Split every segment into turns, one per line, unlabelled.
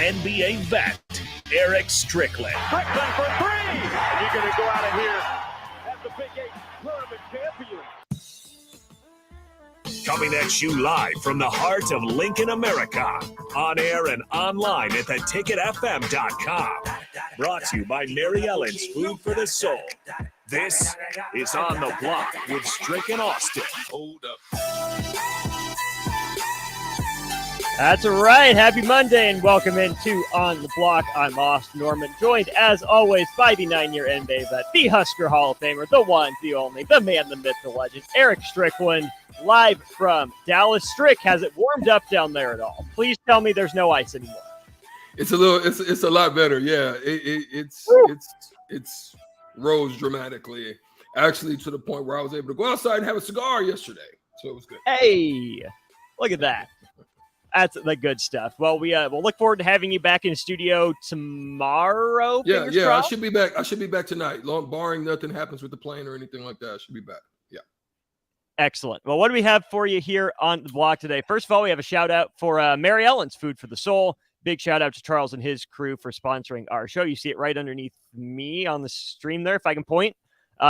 NBA vet, Eric Strickland.
Strickland for three! And you're going to go out of here as the Big 8 tournament champion.
Coming at you live from the heart of Lincoln, America. On air and online at theticketfm.com. Brought to you by Mary Ellen's Food for the Soul. This is On the Block with Strick and Austin. Hold up.
That's right. Happy Monday and welcome into On the Block. I'm Austin Norman, joined as always by the 9-year NBA vet, the Husker Hall of Famer, the one, the only, the man, the myth, the legend, Eric Strickland, live from Dallas. Strick, has it warmed up down there at all? Please tell me there's no ice anymore.
It's a lot better. Yeah, it's rose dramatically, actually, to the point where I was able to go outside and have a cigar yesterday. So it was good.
Hey, look at that. That's the good stuff. Well, we'll look forward to having you back in studio tomorrow.
Yeah. I should be back tonight. Barring nothing happens with the plane or anything like that, I should be back. Yeah.
Excellent. Well, what do we have for you here on the block today? First of all, we have a shout out for Mary Ellen's Food for the Soul. Big shout out to Charles and his crew for sponsoring our show. You see it right underneath me on the stream there, if I can point.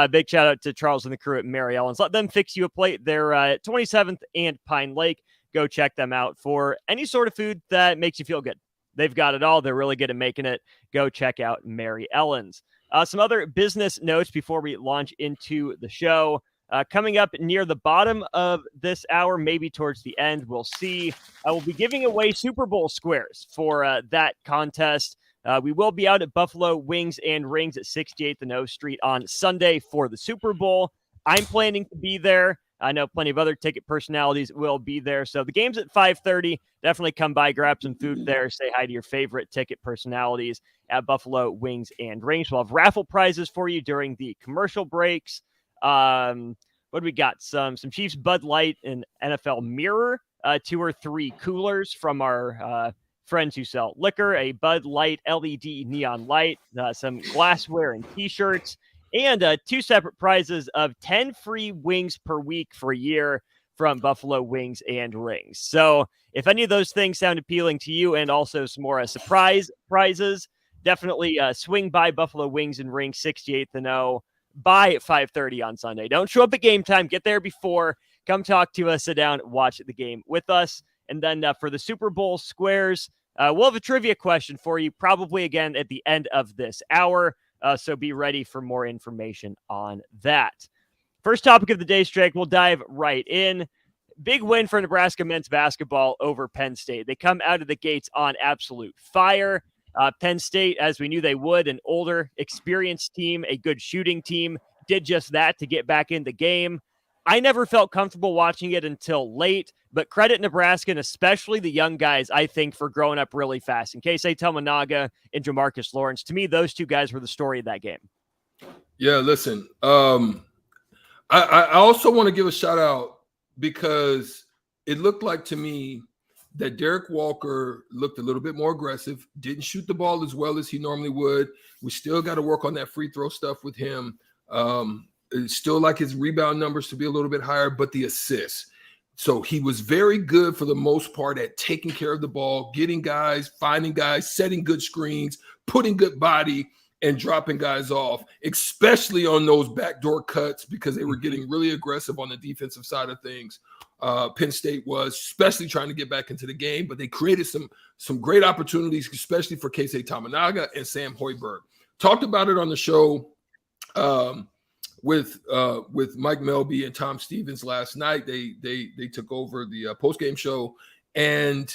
Big shout out to Charles and the crew at Mary Ellen's. Let them fix you a plate. They're at 27th and Pine Lake. Go check them out for any sort of food that makes you feel good. They've got it all. They're really good at making it. Go check out Mary Ellen's. Some other business notes before we launch into the show. Coming up near the bottom of this hour, maybe towards the end, we'll see. I will be giving away Super Bowl squares for that contest. We will be out at Buffalo Wings and Rings at 68th and O Street on Sunday for the Super Bowl. I'm planning to be there. I know plenty of other ticket personalities will be there. So the game's at 5:30. Definitely come by, grab some food there, say hi to your favorite ticket personalities at Buffalo Wings and Rings. We'll have raffle prizes for you during the commercial breaks. What do we got? Some Chiefs Bud Light and NFL Mirror, 2 or 3 coolers from our friends who sell liquor, a Bud Light LED neon light, some glassware and T-shirts, and 2 separate prizes of 10 free wings per week for a year from Buffalo Wings and Rings. So if any of those things sound appealing to you, and also some more surprise prizes, definitely swing by Buffalo Wings and Rings, 68th and O, by 5:30 on Sunday. Don't show up at game time. Get there before. Come talk to us. Sit down, watch the game with us. And then for the Super Bowl squares, we'll have a trivia question for you, probably again at the end of this hour. So be ready for more information on that. First topic of the day, Strick, we'll dive right in. Big win for Nebraska men's basketball over Penn State. They come out of the gates on absolute fire. Penn State, as we knew they would, an older, experienced team, a good shooting team, did just that to get back in the game. I never felt comfortable watching it until late, but credit Nebraska and especially the young guys, I think, for growing up really fast. In case Tominaga and Jamarcus Lawrence, to me, those 2 guys were the story of that game.
Yeah, listen, I also want to give a shout out because it looked like to me that Derek Walker looked a little bit more aggressive, didn't shoot the ball as well as he normally would. We still got to work on that free throw stuff with him. Still like his rebound numbers to be a little bit higher, but the assists. So he was very good for the most part at taking care of the ball, getting guys, finding guys, setting good screens, putting good body, and dropping guys off, especially on those backdoor cuts because they were getting really aggressive on the defensive side of things. Penn State was, especially trying to get back into the game, but they created some great opportunities, especially for Keisei Tominaga and Sam Hoiberg. Talked about it on the show with Mike Melby and Tom Stevens last night. They took over the post-game show, and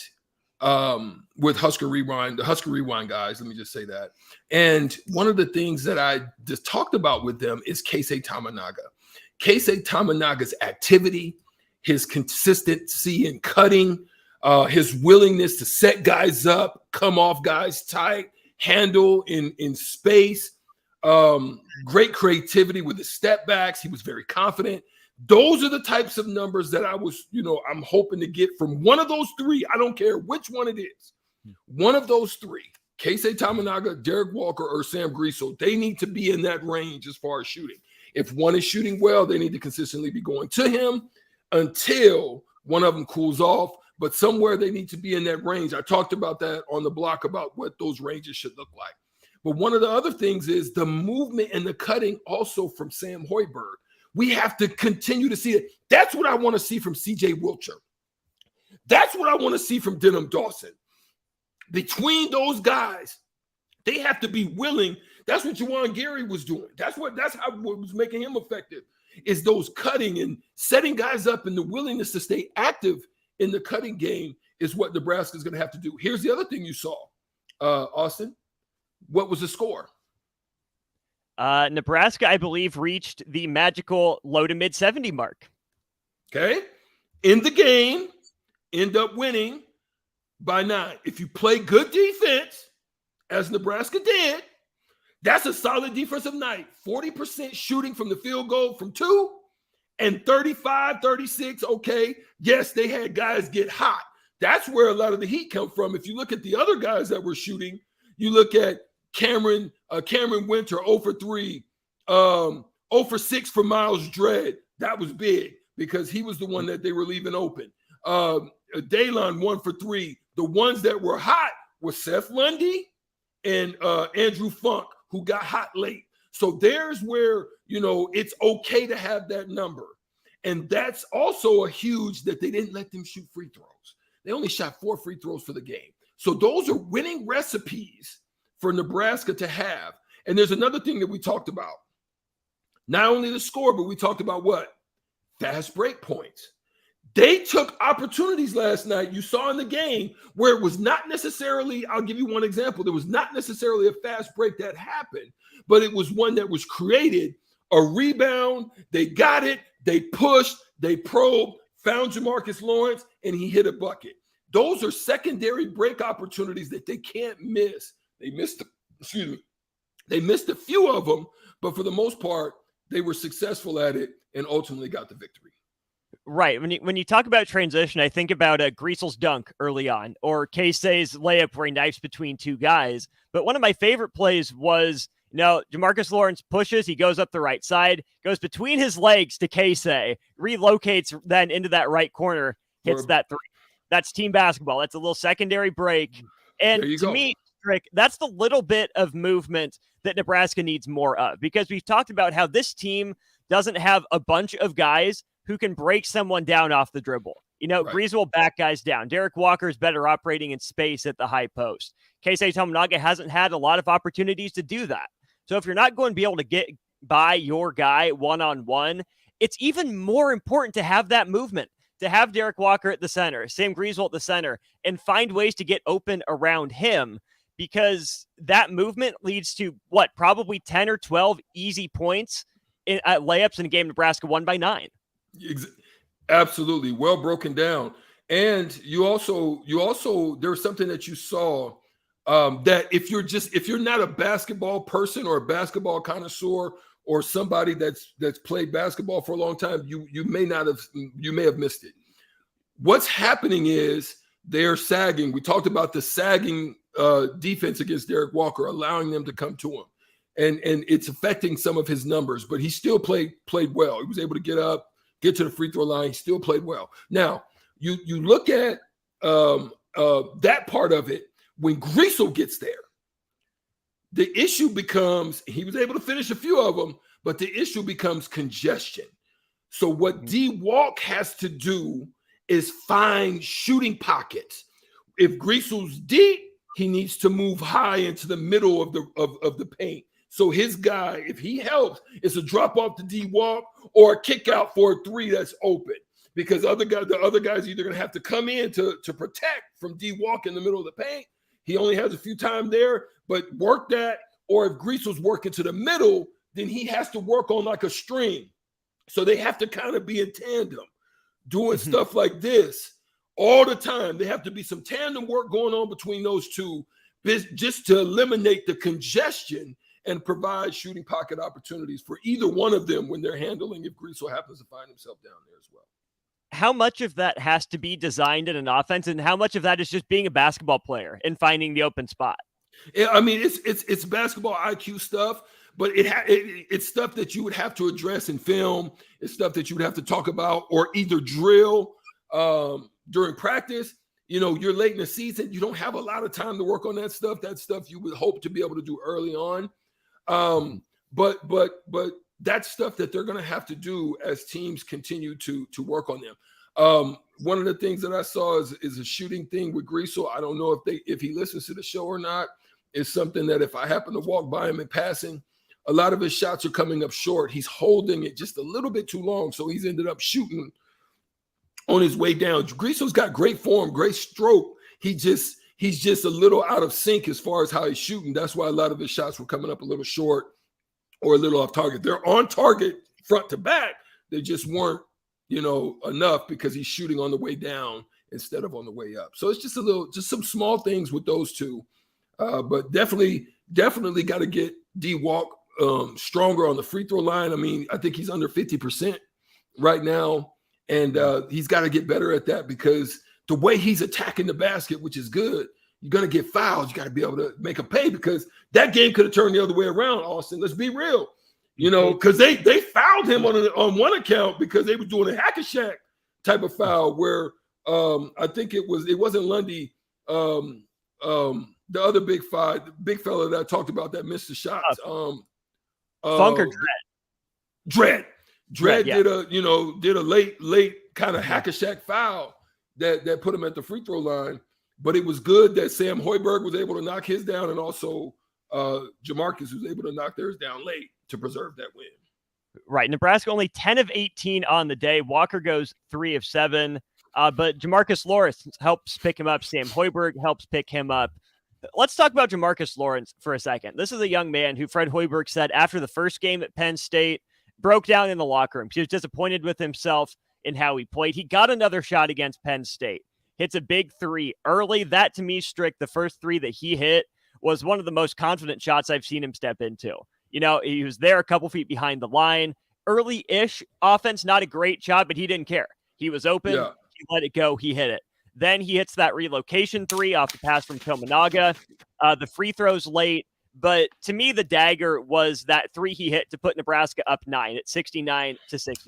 with Husker Rewind, the Husker Rewind guys, let me just say that. And one of the things that I just talked about with them is Keisei Tominaga. Keisei Tominaga's activity, his consistency in cutting, his willingness to set guys up, come off guys tight, handle in space, great creativity with his step backs. He was very confident. Those are the types of numbers that I'm hoping to get from one of those 3. I don't care which one it is. One of those 3, Keisei Tominaga, Derek Walker, or Sam Griesel, they need to be in that range as far as shooting. If one is shooting well, they need to consistently be going to him until one of them cools off. but somewhere they need to be in that range. I talked about that on the block about what those ranges should look like. But one of the other things is the movement and the cutting also from Sam Hoiberg. We have to continue to see it. That's what I want to see from CJ Wilcher. That's what I want to see from Denham Dawson. Between those guys, they have to be willing. That's what Juwan Gary was doing. That's how what was making him effective, is those cutting and setting guys up, and the willingness to stay active in the cutting game is what Nebraska is going to have to do. Here's the other thing you saw, Austin. What was the score?
Nebraska, I believe, reached the magical low to mid 70 mark.
Okay. In the game, end up winning by 9. If you play good defense, as Nebraska did, that's a solid defensive night. 40% shooting from the field goal from 2 and 35, 36. Okay. Yes, they had guys get hot. That's where a lot of the heat come from. If you look at the other guys that were shooting, you look at Cameron Winter, 0 for 3, 0 for 6 for Miles Dredd. That was big because he was the one that they were leaving open. Daylon, 1 for 3. The ones that were hot were Seth Lundy and Andrew Funk, who got hot late. So there's where, it's okay to have that number. And that's also a huge that they didn't let them shoot free throws. They only shot 4 free throws for the game. So those are winning recipes for Nebraska to have. And there's another thing that we talked about. Not only the score, but we talked about what? Fast break points. They took opportunities last night. You saw in the game where it was not necessarily, I'll give you one example. There was not necessarily a fast break that happened, but it was one that was created, a rebound. They got it. They pushed, they probed, found Jamarcus Lawrence, and he hit a bucket. Those are secondary break opportunities that they can't miss. They missed a few of them, but for the most part, they were successful at it and ultimately got the victory.
Right. When you talk about transition, I think about Griesel's dunk early on, or Casey's layup where he knifes between 2 guys. But one of my favorite plays was, Jamarcus Lawrence pushes, he goes up the right side, goes between his legs to Casey, relocates then into that right corner, hits that 3. That's team basketball. That's a little secondary break. And to me, Rick, that's the little bit of movement that Nebraska needs more of, because we've talked about how this team doesn't have a bunch of guys who can break someone down off the dribble. Right. Griesel will back guys down. Derek Walker is better operating in space at the high post. Keisei Tominaga hasn't had a lot of opportunities to do that. So if you're not going to be able to get by your guy one-on-one, it's even more important to have that movement, to have Derek Walker at the center, Sam Griesel at the center, and find ways to get open around him, because that movement leads to probably 10 or 12 easy points at layups in a game Nebraska won by 9.
Absolutely. Well broken down. And you also there was something that you saw that if you're not a basketball person or a basketball connoisseur or somebody that's played basketball for a long time, you may have missed it. What's happening is they're sagging. We talked about the sagging defense against Derek Walker, allowing them to come to him. And it's affecting some of his numbers, but he still played well. He was able to get up, get to the free throw line, still played well. Now, you look at that part of it. When Griesel gets there, the issue becomes, he was able to finish a few of them, but the issue becomes congestion. So what D-Walk has to do is find shooting pockets. If Griesel's deep, he needs to move high into the middle of the paint. So his guy, if he helps, it's a drop off to D-Walk or a kick out for a 3 that's open. Because the other guys are either going to have to come in to protect from D-Walk in the middle of the paint. He only has a few time there, but work that. Or if Griesel's working to the middle, then he has to work on like a string. So they have to kind of be in tandem, doing stuff like this all the time. There have to be some tandem work going on between those two, just to eliminate the congestion and provide shooting pocket opportunities for either one of them when they're handling, if Griesel happens to find himself down there as well.
How much of that has to be designed in an offense, and how much of that is just being a basketball player and finding the open spot?
Yeah, I mean, it's basketball IQ stuff, but it's stuff that you would have to address in film. It's stuff that you would have to talk about or either drill. during practice. You're late in the season. You don't have a lot of time to work on that stuff. That stuff you would hope to be able to do early on. But that's stuff that they're going to have to do as teams continue to work on them. One of the things that I saw is a shooting thing with Greasel. I don't know if he listens to the show or not. It's something that if I happen to walk by him in passing, a lot of his shots are coming up short. He's holding it just a little bit too long, so he's ended up shooting on his way down. Griesel's got great form, great stroke. He's just a little out of sync as far as how he's shooting. That's why a lot of his shots were coming up a little short or a little off target. They're on target front to back. They just weren't, enough because he's shooting on the way down instead of on the way up. So it's just some small things with those two. But definitely got to get D-Walk stronger on the free throw line. I mean, I think he's under 50% right now. And he's got to get better at that because the way he's attacking the basket, which is good, you're going to get fouls. You got to be able to make a pay because that game could have turned the other way around, Austin. Let's be real. Because they fouled him on one account because they were doing a hack-a-shack type of foul where I think it wasn't Lundy, the other big fella that I talked about that missed the shots.
Funk or
Dredd. Dredd
yeah.
did a late kind of hack-a-shack foul that put him at the free throw line. But it was good that Sam Hoiberg was able to knock his down, and also Jamarcus was able to knock theirs down late to preserve that win.
Right. Nebraska only 10 of 18 on the day. Walker goes 3 of 7. But Jamarcus Lawrence helps pick him up. Sam Hoiberg helps pick him up. Let's talk about Jamarcus Lawrence for a second. This is a young man who Fred Hoiberg said after the first game at Penn State broke down in the locker room. He was disappointed with himself in how he played. He got another shot against Penn State. Hits a big 3 early. That, to me, Strick, the first 3 that he hit was one of the most confident shots I've seen him step into. He was there a couple feet behind the line. Early-ish offense, not a great shot, but he didn't care. He was open. Yeah. He let it go. He hit it. Then he hits that relocation 3 off the pass from Tominaga. The free throws late. But to me, the dagger was that 3 he hit to put Nebraska up 9 at 69-60.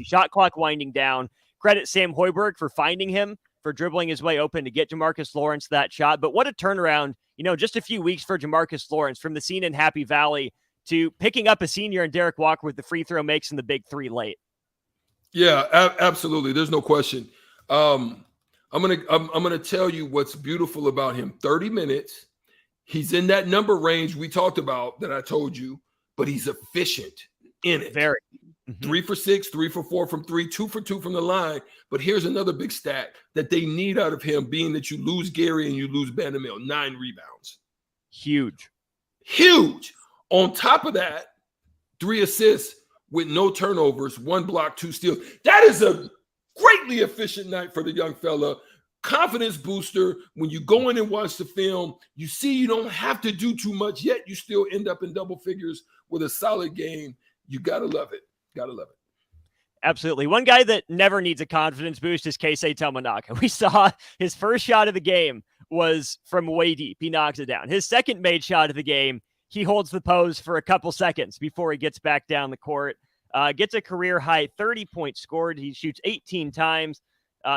Shot clock winding down. Credit Sam Hoiberg for finding him, for dribbling his way open to get Jamarcus Lawrence that shot. But what a turnaround, just a few weeks for Jamarcus Lawrence from the scene in Happy Valley to picking up a senior in Derek Walker with the free throw makes and the big 3 late.
Yeah, absolutely. There's no question. I'm gonna tell you what's beautiful about him. 30 minutes. He's in that number range we talked about that I told you, but he's efficient in it.
Very.
3 for 6, 3 for 4 from 3, 2 for 2 from the line. But here's another big stat that they need out of him, being that you lose Gary and you lose Vandermill. 9 rebounds.
Huge. On
top of that, 3 assists with no turnovers, 1 block, 2 steals. That is a greatly efficient night for the young fella. Confidence booster. When you go in and watch the film, you see you don't have to do too much, yet you still end up in double figures with a solid game. You got to love it.
Absolutely. One guy that never needs a confidence boost is Keisei Tominaga. We saw his first shot of the game was from way deep. He knocks it down. His second made shot of the game, he holds the pose for a couple seconds before he gets back down the court. Gets a career high 30 points scored. He shoots 18 times,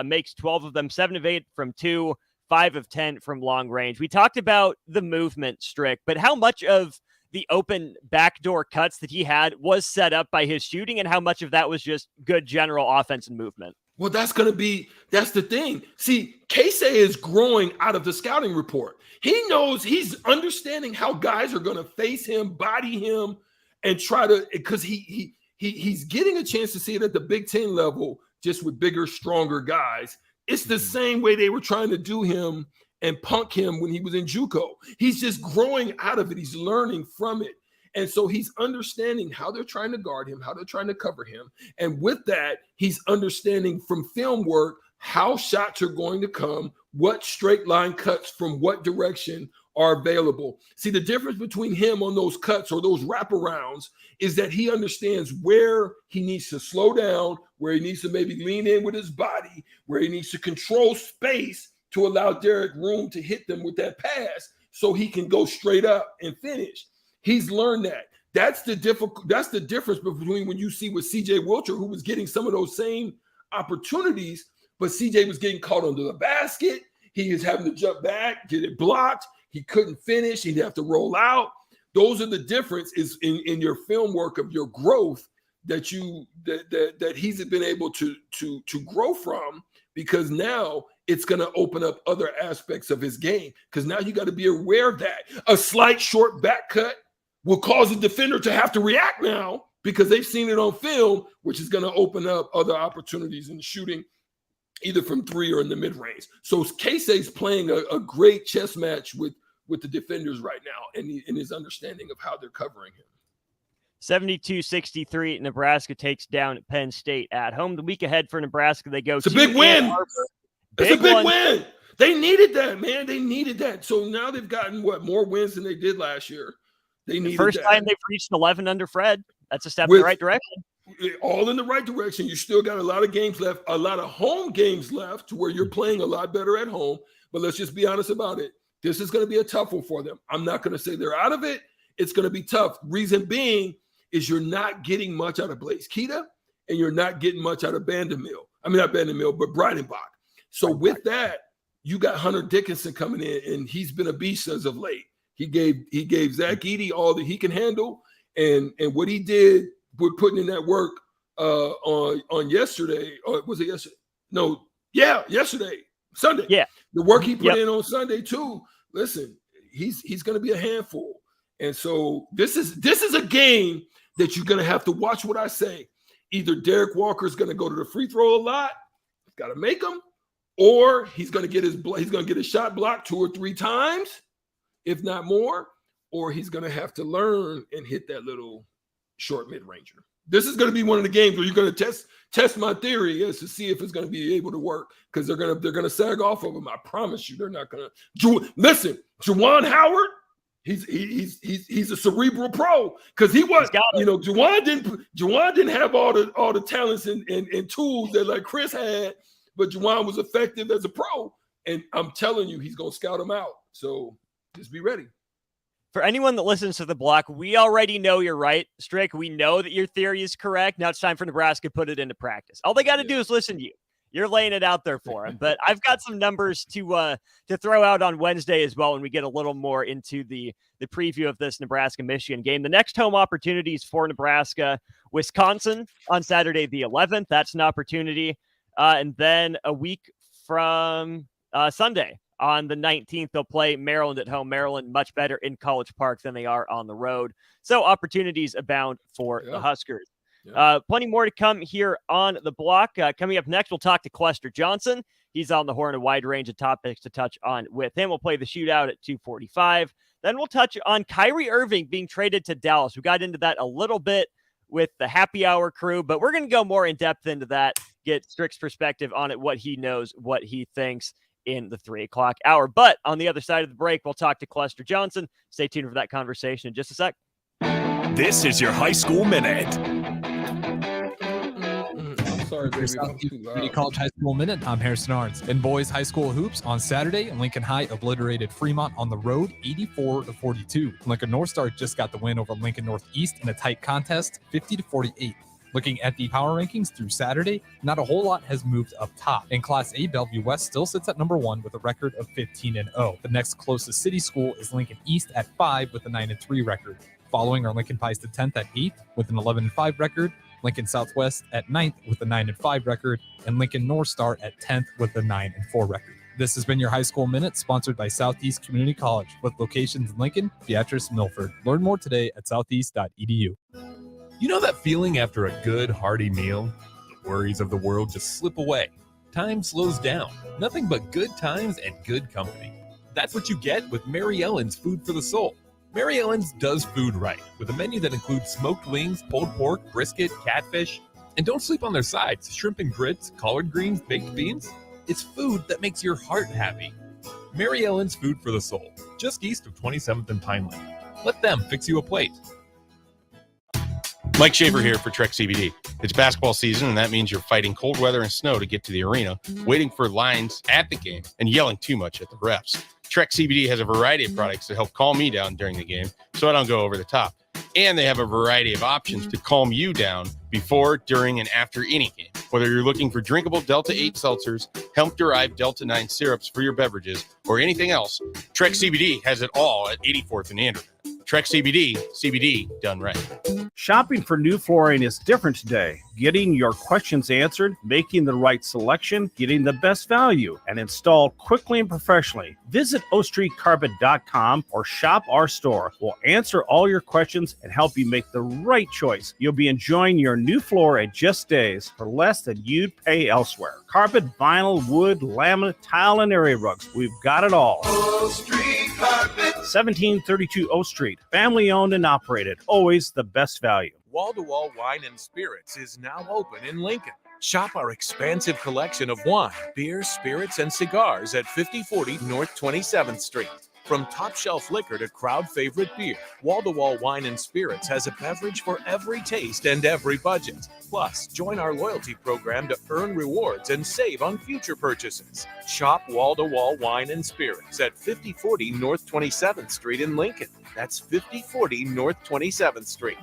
makes 12 of them, 7 of 8 from 2, 5 of 10 from long range. We talked about the movement, Strick, but how much of the open backdoor cuts that he had was set up by his shooting, and how much of that was just good general offense and movement?
Well, that's the thing. See, Keisei is growing out of the scouting report. He knows, he's understanding how guys are going to face him, body him, and try to, because he's getting a chance to see it at the Big Ten level, just with bigger, stronger guys. It's the same way they were trying to do him and punk him when he was in JUCO. He's just growing out of it. He's learning from it. And so he's understanding how they're trying to guard him, how they're trying to cover him. And with that, he's understanding from film work how shots are going to come, what straight line cuts from what direction are available. See, the difference between him on those cuts or those wraparounds is that he understands where he needs to slow down, where he needs to maybe lean in with his body, where he needs to control space to allow Derek room to hit them with that pass so he can go straight up and finish. He's learned that. That's the difference between when you see with CJ Wilcher, who was getting some of those same opportunities, but CJ was getting caught under the basket. He is having to jump back, get it blocked. He couldn't finish. He'd have to roll out. Those are the difference is in your film work of your growth that he's been able to grow from, because now it's going to open up other aspects of his game, because now you got to be aware of that. A slight short back cut will cause the defender to have to react now because they've seen it on film, which is going to open up other opportunities in shooting, either from three or in the mid-range. So Casey's playing a great chess match with the defenders right now and his understanding of how they're covering him.
72-63, Nebraska takes down Penn State at home. The week ahead for Nebraska, they go
It's a big win. It's a big win. They needed that, man. They needed that. So now they've gotten, more wins than they did last year. They needed
first
that.
time they've reached 11 under Fred. That's a step in the right direction.
All in the right direction. You still got a lot of games left, a lot of home games left to where you're playing a lot better at home. But let's just be honest about it. This is going to be a tough one for them. I'm not going to say they're out of it. It's going to be tough. Reason being is you're not getting much out of Blaze Keita and you're not getting much out of Vandermill. I mean, not Vandermill, but Breidenbach. So with that, you got Hunter Dickinson coming in, and he's been a beast as of late. He gave Zach Edey all that he can handle, and what he did with putting in that work on yesterday, or was it yesterday? No, yeah, yesterday, Sunday.
Yeah,
the work he put in on Sunday too. Listen, he's going to be a handful, and so this is a game that you're going to have to watch what I say. Either Derek Walker's going to go to the free throw a lot, got to make them, or he's going to get his shot blocked 2 or 3 times, if not more, or he's going to have to learn and hit that little short mid-ranger. This is going to be one of the games where you're going to test my theory as to see if it's going to be able to work, because they're going to sag off of him. I promise you, they're not going to. Listen, Juwan Howard, he's a cerebral pro, because he was, Juwan didn't have all the talents and tools that like Chris had, but Juwan was effective as a pro, and I'm telling you, he's going to scout him out. So just be ready.
For anyone that listens to the block, we already know you're right, Strick. We know that your theory is correct. Now it's time for Nebraska to put it into practice. All they got to do is listen to you. You're laying it out there for them. But I've got some numbers to throw out on Wednesday as well when we get a little more into the preview of this Nebraska-Michigan game. The next home opportunities for Nebraska, Wisconsin on Saturday the 11th. That's an opportunity. And then a week from Sunday, on the 19th, they'll play Maryland at home. Maryland much better in College Park than they are on the road. So opportunities abound for the Huskers. Plenty more to come here on the block. Coming up next, we'll talk to Clester Johnson. He's on the horn, a wide range of topics to touch on with him. We'll play the shootout at 2:45. Then we'll touch on Kyrie Irving being traded to Dallas. We got into that a little bit with the happy hour crew, but we're going to go more in depth into that, get Strick's perspective on it, what he knows, what he thinks in the 3 o'clock hour. But on the other side of the break, we'll talk to Clester Johnson. Stay tuned for that conversation in just a sec.
This is your High School Minute.
Sorry, baby.
Community College High School Minute. I'm Harrison Arns. In boys high school hoops on Saturday, Lincoln High obliterated Fremont on the road 84-42. Lincoln North Star just got the win over Lincoln Northeast in a tight contest, 50-48. Looking at the power rankings through Saturday, not a whole lot has moved up top. In Class A, Bellevue West still sits at number 1 with a record of 15-0. The next closest city school is Lincoln East at 5 with a 9-3 record. Following are Lincoln Pius at 10th at 8th with an 11-5 record, Lincoln Southwest at 9th with a 9-5 record, and Lincoln North Star at 10th with a 9-4 record. This has been your High School Minute, sponsored by Southeast Community College, with locations in Lincoln, Beatrice, and Milford. Learn more today at southeast.edu.
You know that feeling after a good, hearty meal? The worries of the world just slip away. Time slows down. Nothing but good times and good company. That's what you get with Mary Ellen's Food for the Soul. Mary Ellen's does food right, with a menu that includes smoked wings, pulled pork, brisket, catfish. And don't sleep on their sides, shrimp and grits, collard greens, baked beans. It's food that makes your heart happy. Mary Ellen's Food for the Soul, just east of 27th and Pineland. Let them fix you a plate.
Mike Shaver here for Trek CBD. It's basketball season, and that means you're fighting cold weather and snow to get to the arena, waiting for lines at the game, and yelling too much at the refs. Trek CBD has a variety of products to help calm me down during the game so I don't go over the top. And they have a variety of options to calm you down before, during, and after any game. Whether you're looking for drinkable Delta 8 seltzers, hemp-derived Delta 9 syrups for your beverages, or anything else, Trek CBD has it all at 84th and Anderson. Trek CBD, CBD done right.
Shopping for new flooring is different today. Getting your questions answered, making the right selection, getting the best value, and installed quickly and professionally. Visit ostreetcarpet.com or shop our store. We'll answer all your questions and help you make the right choice. You'll be enjoying your new floor in just days for less than you'd pay elsewhere. Carpet, vinyl, wood, laminate, tile, and area rugs. We've got it all.
O Street Carpet.
1732 O Street. Family owned and operated. Always the best value.
Wall-to-Wall Wine and Spirits is now open in Lincoln. Shop our expansive collection of wine, beer, spirits, and cigars at 5040 North 27th Street. From top shelf liquor to crowd favorite beer, Wall-to-Wall Wine and Spirits has a beverage for every taste and every budget. Plus, join our loyalty program to earn rewards and save on future purchases. Shop Wall-to-Wall Wine and Spirits at 5040 North 27th Street in Lincoln. That's 5040 North 27th Street.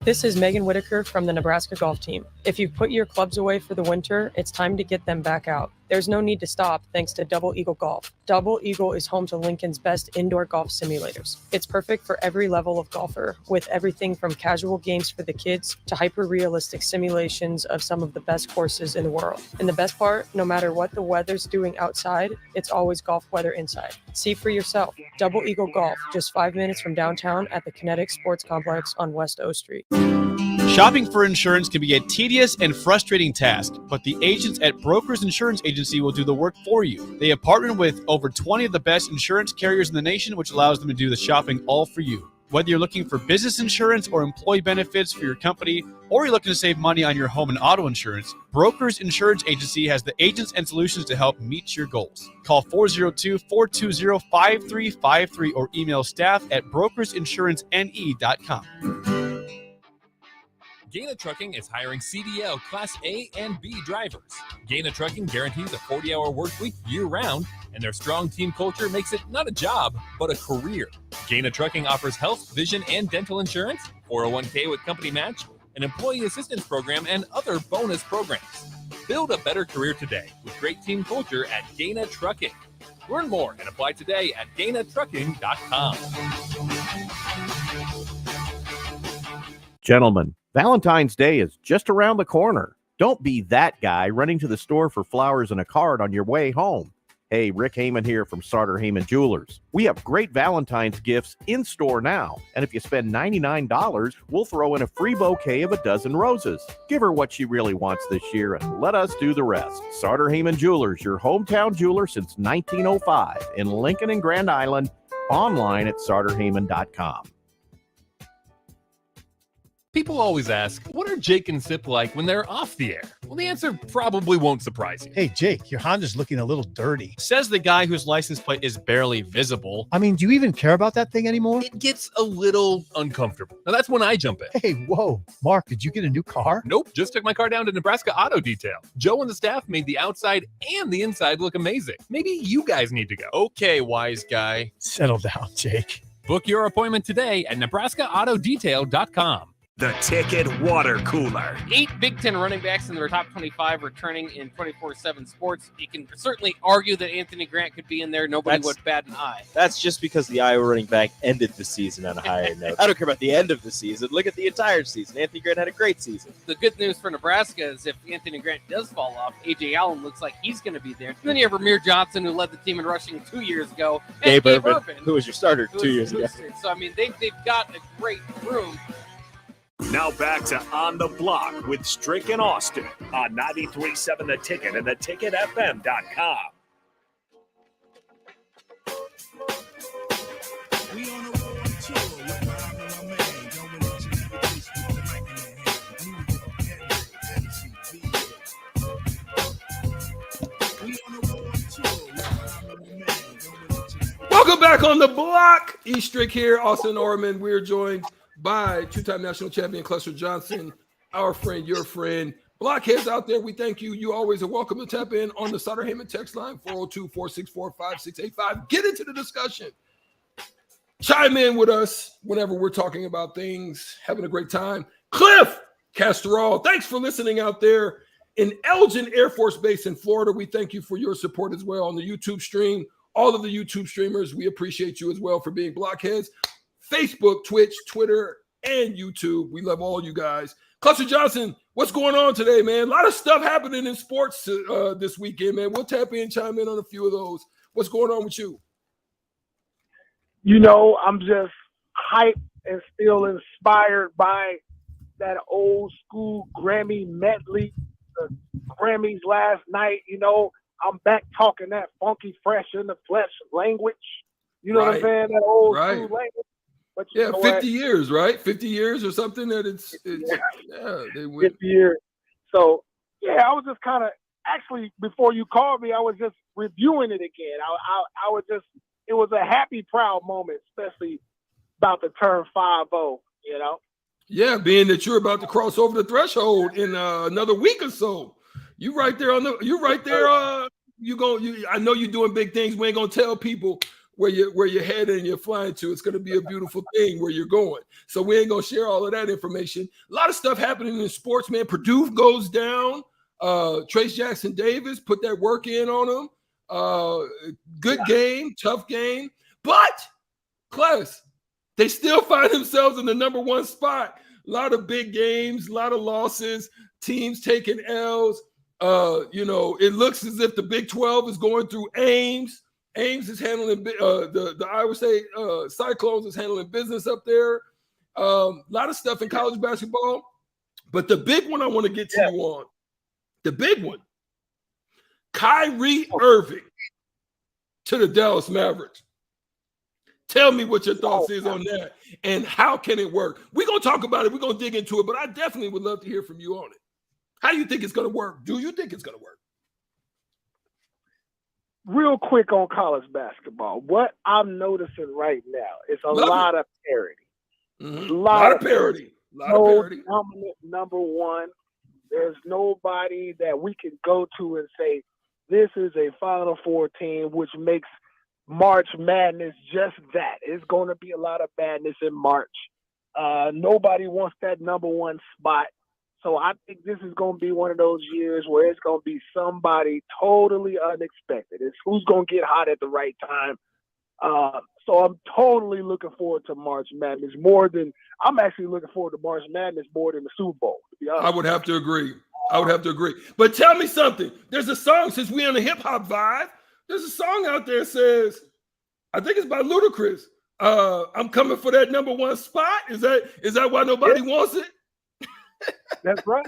This is Megan Whitaker from the Nebraska golf team. If you've put your clubs away for the winter, it's time to get them back out. There's no need to stop thanks to Double Eagle Golf. Double Eagle is home to Lincoln's best indoor golf simulators. It's perfect for every level of golfer, with everything from casual games for the kids to hyper-realistic simulations of some of the best courses in the world. And the best part, no matter what the weather's doing outside, it's always golf weather inside. See for yourself. Double Eagle Golf, just 5 minutes from downtown at the Kinetic Sports Complex on West O Street.
Shopping for insurance can be a tedious and frustrating task, but the agents at Brokers Insurance Agency will do the work for you. They have partnered with over 20 of the best insurance carriers in the nation, which allows them to do the shopping all for you. Whether you're looking for business insurance or employee benefits for your company, or you're looking to save money on your home and auto insurance, Brokers Insurance Agency has the agents and solutions to help meet your goals. Call 402-420-5353 or email staff@brokersinsurancene.com.
Gaina Trucking is hiring CDL Class A and B drivers. Gaina Trucking guarantees a 40-hour work week year-round, and their strong team culture makes it not a job, but a career. Gaina Trucking offers health, vision, and dental insurance, 401k with company match, an employee assistance program, and other bonus programs. Build a better career today with great team culture at Gaina Trucking. Learn more and apply today at GainaTrucking.com.
Gentlemen, Valentine's Day is just around the corner. Don't be that guy running to the store for flowers and a card on your way home. Hey, Rick Heyman here from Sartor Heyman Jewelers. We have great Valentine's gifts in store now. And if you spend $99, we'll throw in a free bouquet of a dozen roses. Give her what she really wants this year and let us do the rest. Sartor Heyman Jewelers, your hometown jeweler since 1905 in Lincoln and Grand Island. Online at sartorheyman.com.
People always ask, what are Jake and Sip like when they're off the air? Well, the answer probably won't surprise you.
Hey, Jake, your Honda's looking a little dirty.
Says the guy whose license plate is barely visible.
I mean, do you even care about that thing anymore?
It gets a little uncomfortable. Now, that's when I jump in.
Hey, whoa. Mark, did you get a new car?
Nope, just took my car down to Nebraska Auto Detail. Joe and the staff made the outside and the inside look amazing. Maybe you guys need to go.
Okay, wise guy.
Settle down, Jake.
Book your appointment today at NebraskaAutoDetail.com.
The Ticket Water Cooler.
8 Big Ten running backs in their top 25 returning in 24/7 sports. You can certainly argue that Anthony Grant could be in there. Nobody would bat an eye.
That's just because the Iowa running back ended the season on a higher note. I don't care about the end of the season. Look at the entire season. Anthony Grant had a great season.
The good news for Nebraska is if Anthony Grant does fall off, A.J. Allen looks like he's going to be there. And then you have Ramir Johnson, who led the team in rushing 2 years ago. And
Gabe Urban, who was your starter 2 years ago.
So, I mean, they've got a great room.
Now back to On the Block with Strick and Austin on 93.7 The Ticket and theticketfm.com.
Welcome back on the block. E-Strick here, Austin Orman. We're joined by two-time national champion Cluster Johnson, our friend, your friend. Blockheads out there, we thank you. You always are welcome to tap in on the Sartor Heyman text line, 402-464-5685. Get into the discussion. Chime in with us whenever we're talking about things, having a great time. Cliff Castrol, thanks for listening out there in Elgin Air Force Base in Florida. We thank you for your support as well on the YouTube stream. All of the YouTube streamers, we appreciate you as well for being blockheads. Facebook, Twitch, Twitter, and YouTube. We love all you guys. Cluster Johnson, what's going on today, man? A lot of stuff happening in sports this weekend, man. We'll tap in, chime in on a few of those. What's going on with you?
You know, I'm just hyped and still inspired by that old school Grammy medley, the Grammys last night. You know, I'm back talking that funky, fresh in the flesh language. You know what I'm saying? That old school language. But
yeah, 50 years, right? 50 years or something that it's they win.
50 years. So, yeah, I was just kind of, actually, before you called me, I was just reviewing it again. I was just, it was a happy, proud moment, especially about to turn 5-0, you know?
Yeah, being that you're about to cross over the threshold in another week or so. You right there I know you're doing big things. We ain't gonna tell people where you're headed and you're flying to. It's gonna be a beautiful thing where you're going. So we ain't gonna share all of that information. A lot of stuff happening in sports, man. Purdue goes down. Trace Jackson Davis put that work in on him. Good game, tough game, but Class, they still find themselves in the number one spot. A lot of big games, a lot of losses, teams taking L's. It looks as if the Big 12 is going through Ames. Ames is handling the Iowa State Cyclones is handling business up there. A lot of stuff in college basketball. But the big one I want to get to you on, the big one, Kyrie Irving to the Dallas Mavericks. Tell me what your thoughts is on that and how can it work? We're going to talk about it. We're going to dig into it, but I definitely would love to hear from you on it. How do you think it's going to work? Do you think it's going to work?
Real quick on college basketball, what I'm noticing right now is a lot of parity.
Mm-hmm. A lot of parity.
Dominant number one. There's nobody that we can go to and say, this is a Final Four team, which makes March Madness just that. It's going to be a lot of madness in March. Nobody wants that number one spot. So I think this is going to be one of those years where it's going to be somebody totally unexpected. It's who's going to get hot at the right time. So I'm totally looking forward to March Madness I'm actually looking forward to March Madness more than the Super Bowl, to be honest.
I would have to agree. But tell me something. There's a song, since we're on the hip hop vibe, there's a song out there that says, I think it's by Ludacris. I'm coming for that number one spot. Is that why nobody wants it?
That's right.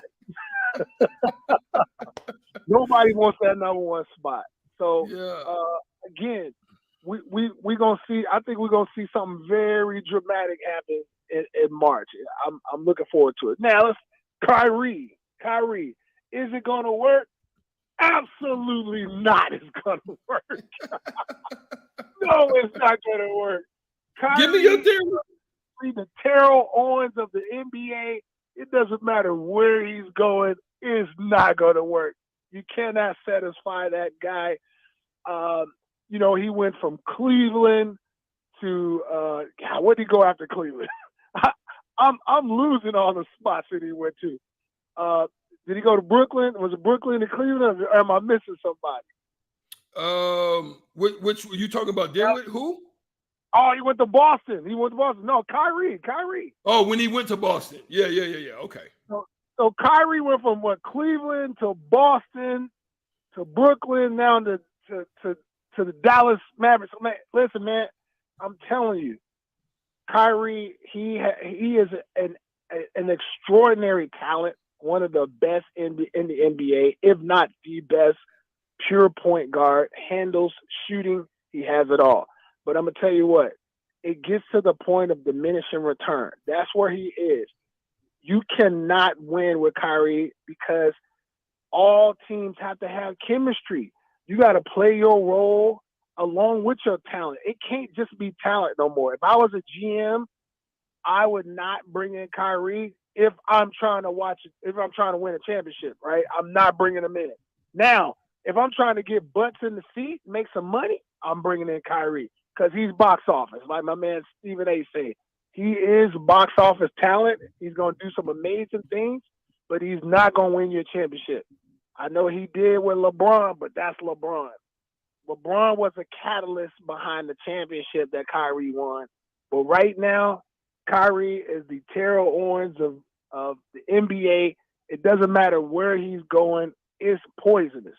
Nobody wants that number one spot. So again, we gonna see. I think we're gonna see something very dramatic happen in March. I'm looking forward to it. Now, Kyrie, is it gonna work? Absolutely not. It's gonna work. No, it's not gonna work. Kyrie,
give me your theory.
The Terrell Owens of the NBA. It doesn't matter where he's going. It's not going to work. You cannot satisfy that guy. He went from Cleveland to where did he go after Cleveland? I'm losing all the spots that he went to. Did he go to Brooklyn? Was it Brooklyn to Cleveland, or am I missing somebody?
Which were you talking about? Derrick? Who?
Oh, he went to Boston. No, Kyrie.
Oh, when he went to Boston. Yeah. Okay.
So Kyrie went from Cleveland to Boston to Brooklyn, now to the Dallas Mavericks. Man, listen, man, I'm telling you, Kyrie, he is an extraordinary talent, one of the best in the NBA, if not the best pure point guard, handles, shooting, he has it all. But I'm going to tell you what, it gets to the point of diminishing return. That's where he is. You cannot win with Kyrie because all teams have to have chemistry. You got to play your role along with your talent. It can't just be talent no more. If I was a GM, I would not bring in Kyrie if I'm trying to win a championship, right? I'm not bringing him in. Now, if I'm trying to get butts in the seat, make some money, I'm bringing in Kyrie. Because he's box office, like my man Stephen A. said. He is box office talent. He's going to do some amazing things, but he's not going to win you a championship. I know he did with LeBron, but that's LeBron. LeBron was a catalyst behind the championship that Kyrie won. But right now, Kyrie is the Terrell Owens of the NBA. It doesn't matter where he's going; it's poisonous.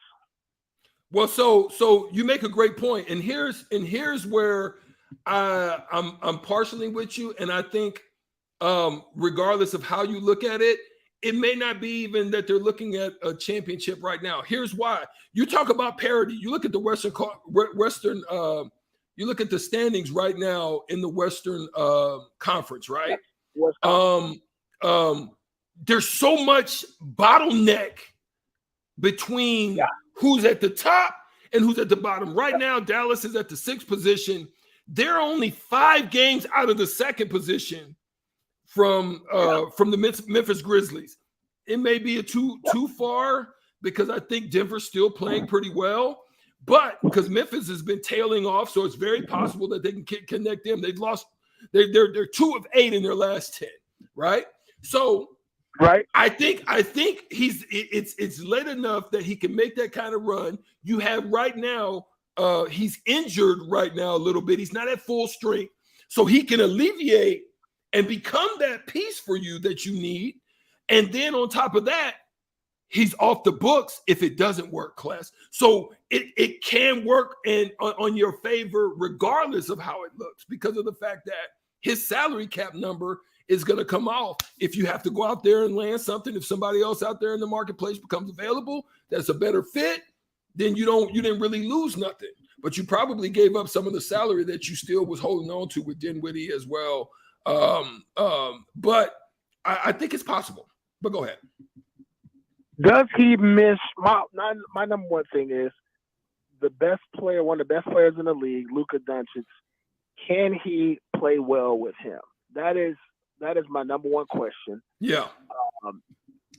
Well, so you make a great point, and here's where I'm partially with you, and I think regardless of how you look at it, it may not be even that they're looking at a championship right now. Here's why: you talk about parity. You look at the Western. You look at the standings right now in the Western Conference, right? There's so much bottleneck between who's at the top and who's at the bottom. Right now, Dallas is at the 6th position. They're only 5 games out of the 2nd position from the Memphis Grizzlies. It may be too far because I think Denver's still playing pretty well. But because Memphis has been tailing off, so it's very possible that they can connect them. They've lost. They're 2 of 8 in their last 10, right? So,
right.
I think it's late enough that he can make that kind of run. You have right now. He's injured right now a little bit. He's not at full strength, so he can alleviate and become that piece for you that you need. And then on top of that, he's off the books if it doesn't work, class. So it can work and on your favor regardless of how it looks, because of the fact that his salary cap number is going to come off. If you have to go out there and land something, if somebody else out there in the marketplace becomes available that's a better fit, then you didn't really lose nothing. But you probably gave up some of the salary that you still was holding on to with Dinwiddie as well. But I think it's possible. But go ahead.
Does he miss my number one thing is the best player, one of the best players in the league, Luka Doncic. Can he play well with him? That is my number one question.
Yeah.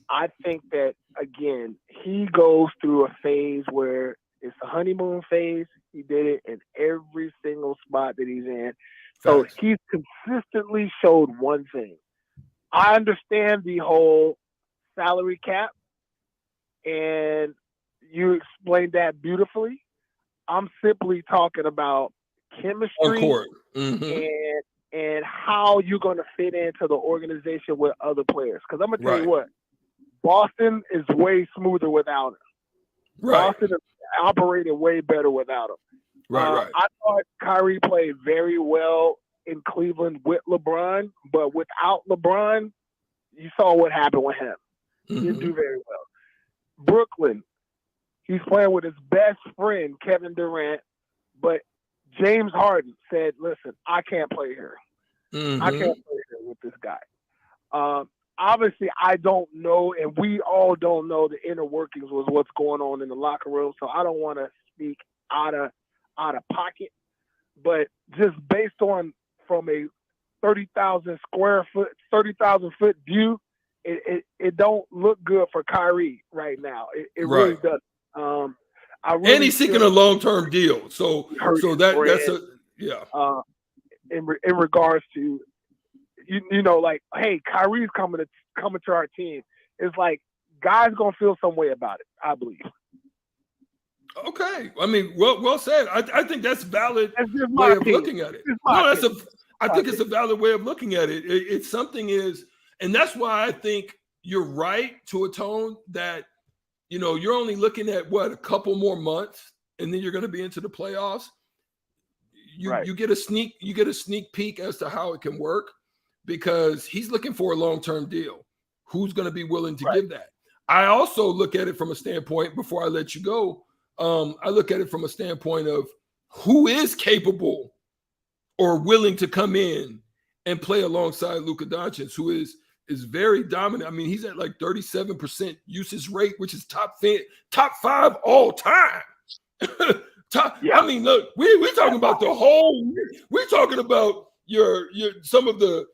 I think that again, he goes through a phase where it's a honeymoon phase. He did it in every single spot that he's in. So he's consistently showed one thing. I understand the whole salary cap, and you explained that beautifully. I'm simply talking about chemistry
on court.
and how you're going to fit into the organization with other players. Because I'm going to tell you what, Boston is way smoother without him. Boston is operating way better without him. I thought Kyrie played very well in Cleveland with LeBron, but without LeBron, you saw what happened with him. He didn't do very well. Brooklyn, he's playing with his best friend, Kevin Durant, but James Harden said, listen, I can't play here. I can't play here with this guy. Obviously, I don't know, and we all don't know the inner workings was what's going on in the locker room, so I don't want to speak out of pocket. But just based on from a 30,000 foot view, it don't look good for Kyrie right now. It really doesn't.
And he's seeking a long-term deal, so that's
in regards to you know, like, hey, Kyrie's coming to our team. It's like guys gonna feel some way about it, I believe.
Okay, I mean, well said. I think that's valid way of looking at it. I think it's a valid way of looking at it. It's something is, and that's why I think you're right to a tone that, you know, you're only looking at a couple more months, and then you're going to be into the playoffs. You get a sneak peek as to how it can work, because he's looking for a long-term deal. Who's going to be willing to give that? I also look at it from a standpoint, before I let you go, I look at it from a standpoint of who is capable or willing to come in and play alongside Luka Doncic, who is very dominant. I mean, he's at like 37% usage rate, which is top 5 all time. I mean, look, we're talking about the whole. We're talking about your some of the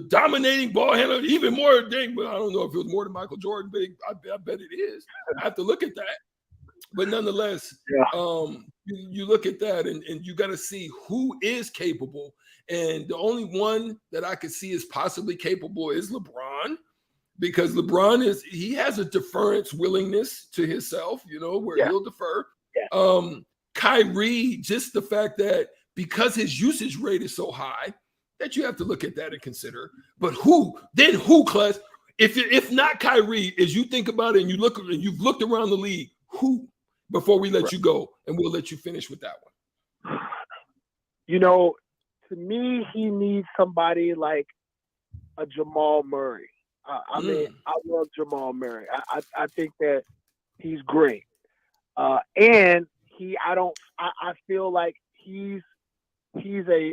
dominating ball handler, even more than, I don't know if it was more than Michael Jordan, but I bet it is. I have to look at that. But nonetheless, you look at that and you got to see who is capable. And the only one that I could see is possibly capable is LeBron. because LeBron he has a deference willingness to himself, where he'll defer.
Yeah.
Kyrie, just the fact that because his usage rate is so high that you have to look at that and consider. But who, Clutch? If not Kyrie, as you think about it and you've looked around the league, who, before we let you go, and we'll let you finish with that one.
To me, he needs somebody like a Jamal Murray. I mean, I love Jamal Murray. I think that he's great. And I feel like he's a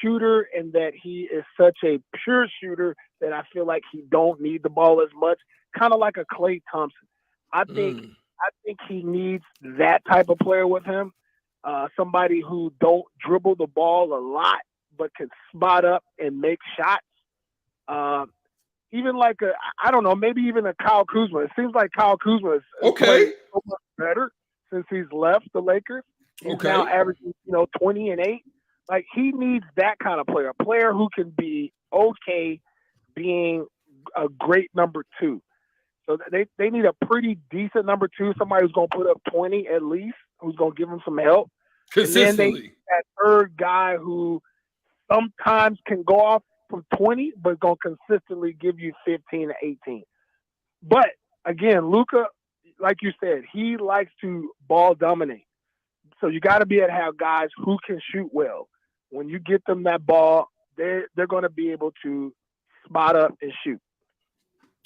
shooter, and that he is such a pure shooter that I feel like he don't need the ball as much, kind of like a Klay Thompson. I think he needs that type of player with him. Somebody who don't dribble the ball a lot, but can spot up and make shots. Even like maybe even a Kyle Kuzma. It seems like Kyle Kuzma is playing so much better since he's left the Lakers. He's now averaging, 20 and 8. Like, he needs that kind of player, a player who can be okay being a great number 2. So they need a pretty decent number 2, somebody who's going to put up 20 at least, who's going to give them some help.
Consistently.
And then they need that third guy who sometimes can go off from 20, but going to consistently give you 15 to 18. But, again, Luka, like you said, he likes to ball dominate. So you got to be able to have guys who can shoot well. When you get them that ball, they're going to be able to spot up and shoot.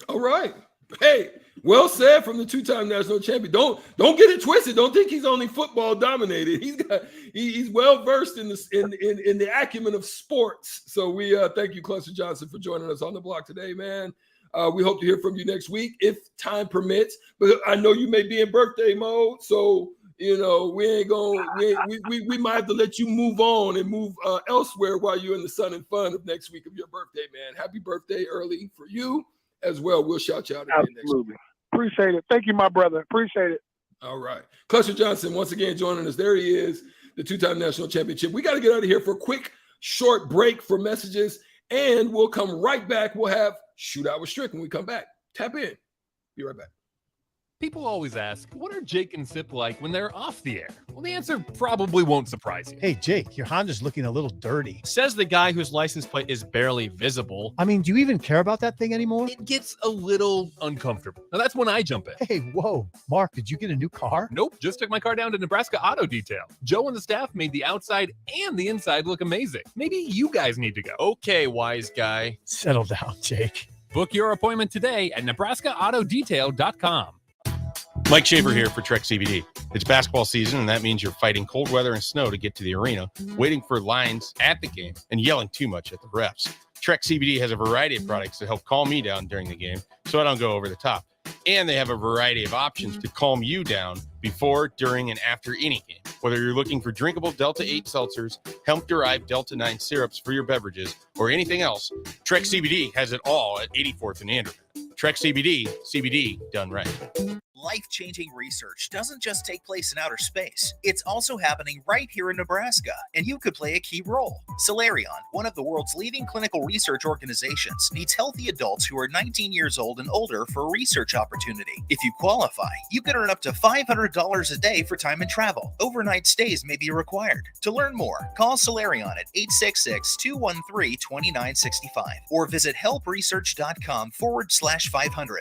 All right. Hey, well said from the two-time national champion. Don't get it twisted. Don't think he's only football dominated. He's well versed in the acumen of sports. So we thank you, Cluster Johnson, for joining us on the block today, man. We hope to hear from you next week if time permits. But I know you may be in birthday mode, so we ain't going. We might have to let you move on and move elsewhere while you're in the sun and fun of next week of your birthday, man. Happy birthday early for you as well. We'll shout you out again next week.
Appreciate it. Thank you, my brother. Appreciate it.
All right. Cluster Johnson, once again, joining us. There he is, the two-time national championship. We got to get out of here for a quick, short break for messages, and we'll come right back. We'll have Shootout with Strick when we come back. Tap in. Be right back.
People always ask, what are Jake and Sip like when they're off the air? Well, the answer probably won't surprise you.
Hey, Jake, your Honda's looking a little dirty.
Says the guy whose license plate is barely visible.
I mean, do you even care about that thing anymore?
It gets a little uncomfortable. Now, that's when I jump in.
Hey, whoa. Mark, did you get a new car?
Nope, just took my car down to Nebraska Auto Detail. Joe and the staff made the outside and the inside look amazing. Maybe you guys need to go.
Okay, wise guy.
Settle down, Jake.
Book your appointment today at NebraskaAutoDetail.com.
Mike Shaver here for Trek CBD. It's basketball season, and that means you're fighting cold weather and snow to get to the arena, waiting for lines at the game, and yelling too much at the refs. Trek CBD has a variety of products to help calm me down during the game so I don't go over the top. And they have a variety of options to calm you down before, during, and after any game. Whether you're looking for drinkable Delta 8 seltzers, hemp-derived Delta 9 syrups for your beverages, or anything else, Trek CBD has it all at 84th and Anderson. Trek CBD, CBD done right.
Life-changing research doesn't just take place in outer space. It's also happening right here in Nebraska, and you could play a key role. Solarion, one of the world's leading clinical research organizations, needs healthy adults who are 19 years old and older for a research opportunity. If you qualify, you could earn up to $500 a day for time and travel. Overnight stays may be required. To learn more, call Solarion at 866-213-2965 or visit helpresearch.com/500.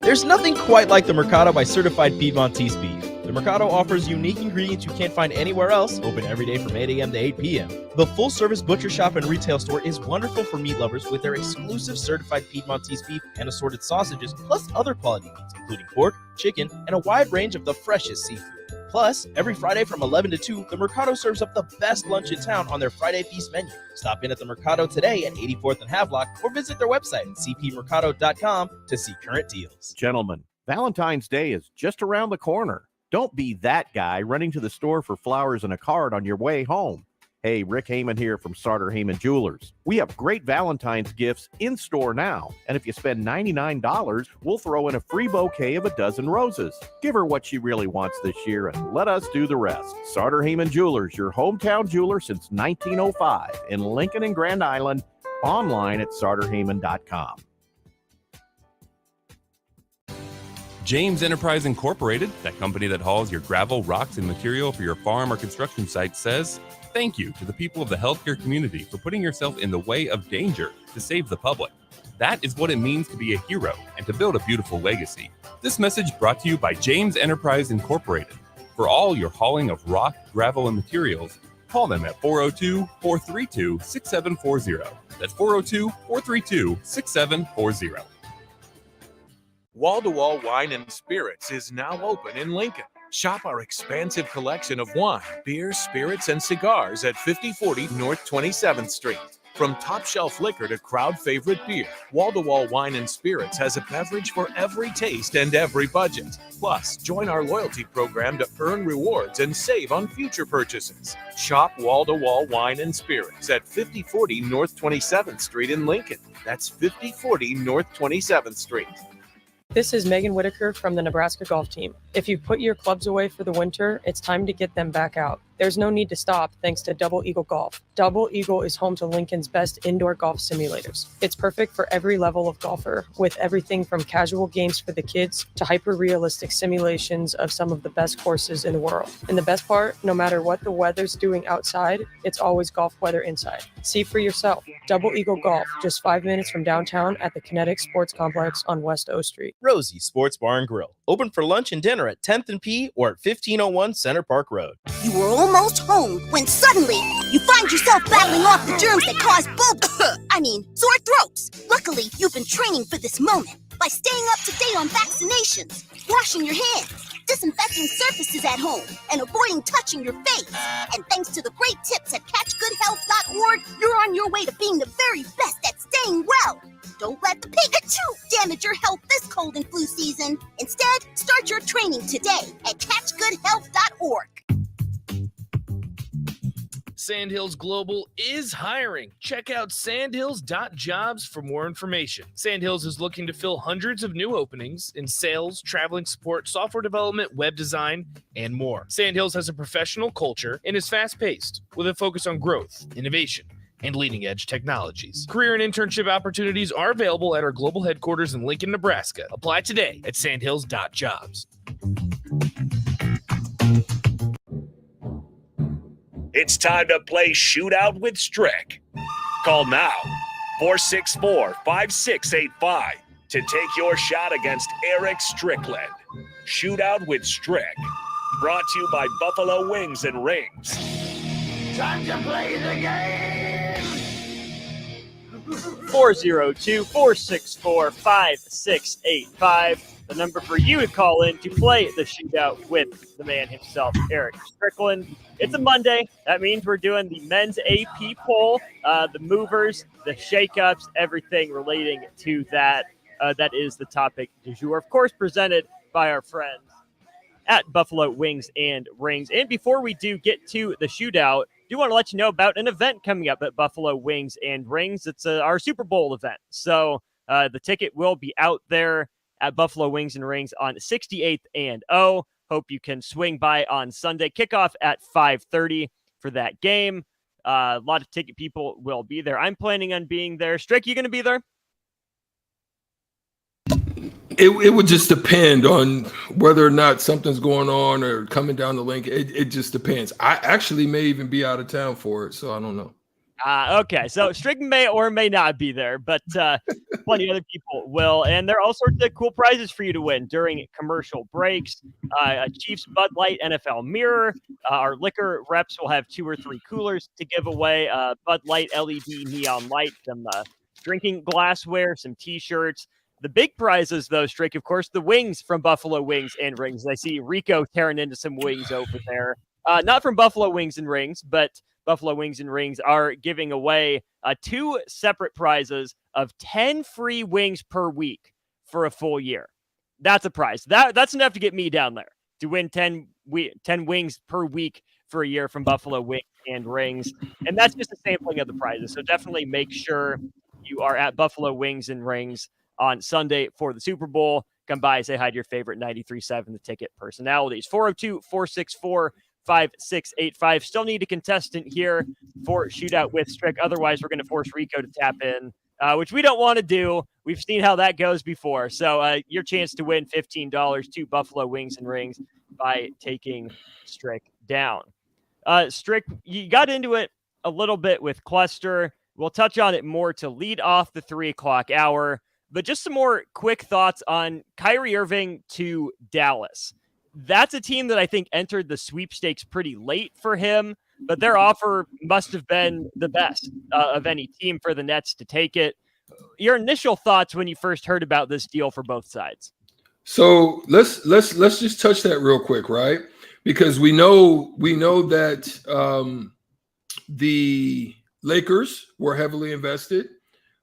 There's nothing quite like the Mercado by Certified Piedmontese beef. The Mercado offers unique ingredients you can't find anywhere else, open every day from 8 a.m. to 8 p.m. The full-service butcher shop and retail store is wonderful for meat lovers with their exclusive Certified Piedmontese beef and assorted sausages, plus other quality meats, including pork, chicken, and a wide range of the freshest seafood. Plus, every Friday from 11 to 2, the Mercado serves up the best lunch in town on their Friday Feast menu. Stop in at the Mercado today at 84th and Havelock or visit their website at cpmercado.com to see current deals.
Gentlemen, Valentine's Day is just around the corner. Don't be that guy running to the store for flowers and a card on your way home. Hey, Rick Heyman here from Sartor Heyman Jewelers. We have great Valentine's gifts in store now. And if you spend $99, we'll throw in a free bouquet of a dozen roses. Give her what she really wants this year and let us do the rest. Sartor Heyman Jewelers, your hometown jeweler since 1905 in Lincoln and Grand Island. Online at sartorheyman.com.
James Enterprise Incorporated, that company that hauls your gravel, rocks, and material for your farm or construction site, says thank you to the people of the healthcare community for putting yourself in the way of danger to save the public. That is what it means to be a hero and to build a beautiful legacy. This message brought to you by James Enterprise Incorporated. For all your hauling of rock, gravel, and materials, call them at 402-432-6740. That's 402-432-6740.
Wall-to-Wall Wine and Spirits is now open in Lincoln. Shop our expansive collection of wine, beer, spirits, and cigars at 5040 North 27th Street. From top shelf liquor to crowd favorite beer, Wall-to-Wall Wine and Spirits has a beverage for every taste and every budget. Plus, join our loyalty program to earn rewards and save on future purchases. Shop Wall-to-Wall Wine and Spirits at 5040 North 27th Street in Lincoln. That's 5040 North 27th Street.
This is Megan Whitaker from the Nebraska Golf Team. If you put your clubs away for the winter, it's time to get them back out. There's no need to stop thanks to Double Eagle Golf. Double Eagle is home to Lincoln's best indoor golf simulators. It's perfect for every level of golfer, with everything from casual games for the kids to hyper-realistic simulations of some of the best courses in the world. And the best part, no matter what the weather's doing outside, it's always golf weather inside. See for yourself. Double Eagle Golf, just 5 minutes from downtown at the Kinetic Sports Complex on West O Street.
Rosie Sports Bar and Grill, open for lunch and dinner at 10th and P or at 1501 Center Park Road.
You were almost home when suddenly you find yourself battling off the germs that cause sore throats. Luckily, you've been training for this moment by staying up to date on vaccinations, washing your hands, disinfecting surfaces at home, and avoiding touching your face. And thanks to the great tips at catchgoodhealth.org, you're on your way to being the very best at staying well. Don't let the Pikachu damage your health this cold and flu season. Instead, start your training today at catchgoodhealth.org.
Sandhills Global is hiring. Check out sandhills.jobs for more information. Sandhills is looking to fill hundreds of new openings in sales, traveling support, software development, web design, and more. Sandhills has a professional culture and is fast-paced with a focus on growth, innovation, and leading-edge technologies. Career and internship opportunities are available at our global headquarters in Lincoln, Nebraska. Apply today at sandhills.jobs.
It's time to play Shootout with Strick. Call now, 464-5685, to take your shot against Eric Strickland. Shootout with Strick. Brought to you by Buffalo Wings and Rings.
Time to play the game!
402-464-5685. The number for you to call in to play the shootout with the man himself, Eric Strickland. It's a Monday. That means we're doing the men's AP poll, the movers, the shakeups, everything relating to that. That is the topic du jour. Of course, presented by our friends at Buffalo Wings and Rings. And before we do get to the shootout, I do want to let you know about an event coming up at Buffalo Wings and Rings. It's our Super Bowl event. So the ticket will be out there at Buffalo Wings and Rings on 68th and O. Hope you can swing by on Sunday. Kickoff at 5:30 for that game. A lot of ticket people will be there. I'm planning on being there. Strick, you going to be there?
It would just depend on whether or not something's going on or coming down the link. It just depends. I actually may even be out of town for it, so I don't know.
Okay, so Strick may or may not be there, but plenty of other people will. And there are all sorts of cool prizes for you to win during commercial breaks. A Chiefs Bud Light NFL mirror. Our liquor reps will have 2 or 3 coolers to give away. Bud Light LED neon light, some drinking glassware, some T-shirts. The big prizes, though, Strick, of course, the wings from Buffalo Wings and Rings. I see Rico tearing into some wings over there. Not from Buffalo Wings and Rings, but Buffalo Wings and Rings are giving away 2 separate prizes of 10 free wings per week for a full year. That's a prize. That's enough to get me down there to win 10 wings per week for a year from Buffalo Wings and Rings. And that's just a sampling of the prizes. So definitely make sure you are at Buffalo Wings and Rings on Sunday for the Super Bowl. Come by, say hi to your favorite 93.7 The Ticket personalities. 402-464-5685. Still need a contestant here for Shootout with Strick. Otherwise, we're going to force Rico to tap in which we don't want to do. We've seen how that goes before. So your chance to win $15 to Buffalo Wings and Rings by taking Strick down. Strick, you got into it a little bit with Cluster. We'll touch on it more to lead off the 3 o'clock hour. But just some more quick thoughts on Kyrie Irving to Dallas. That's a team that I think entered the sweepstakes pretty late for him, but their offer must have been the best of any team for the Nets to take it. Your initial thoughts when you first heard about this deal for both sides?
So let's just touch that real quick, right? Because we know that the Lakers were heavily invested.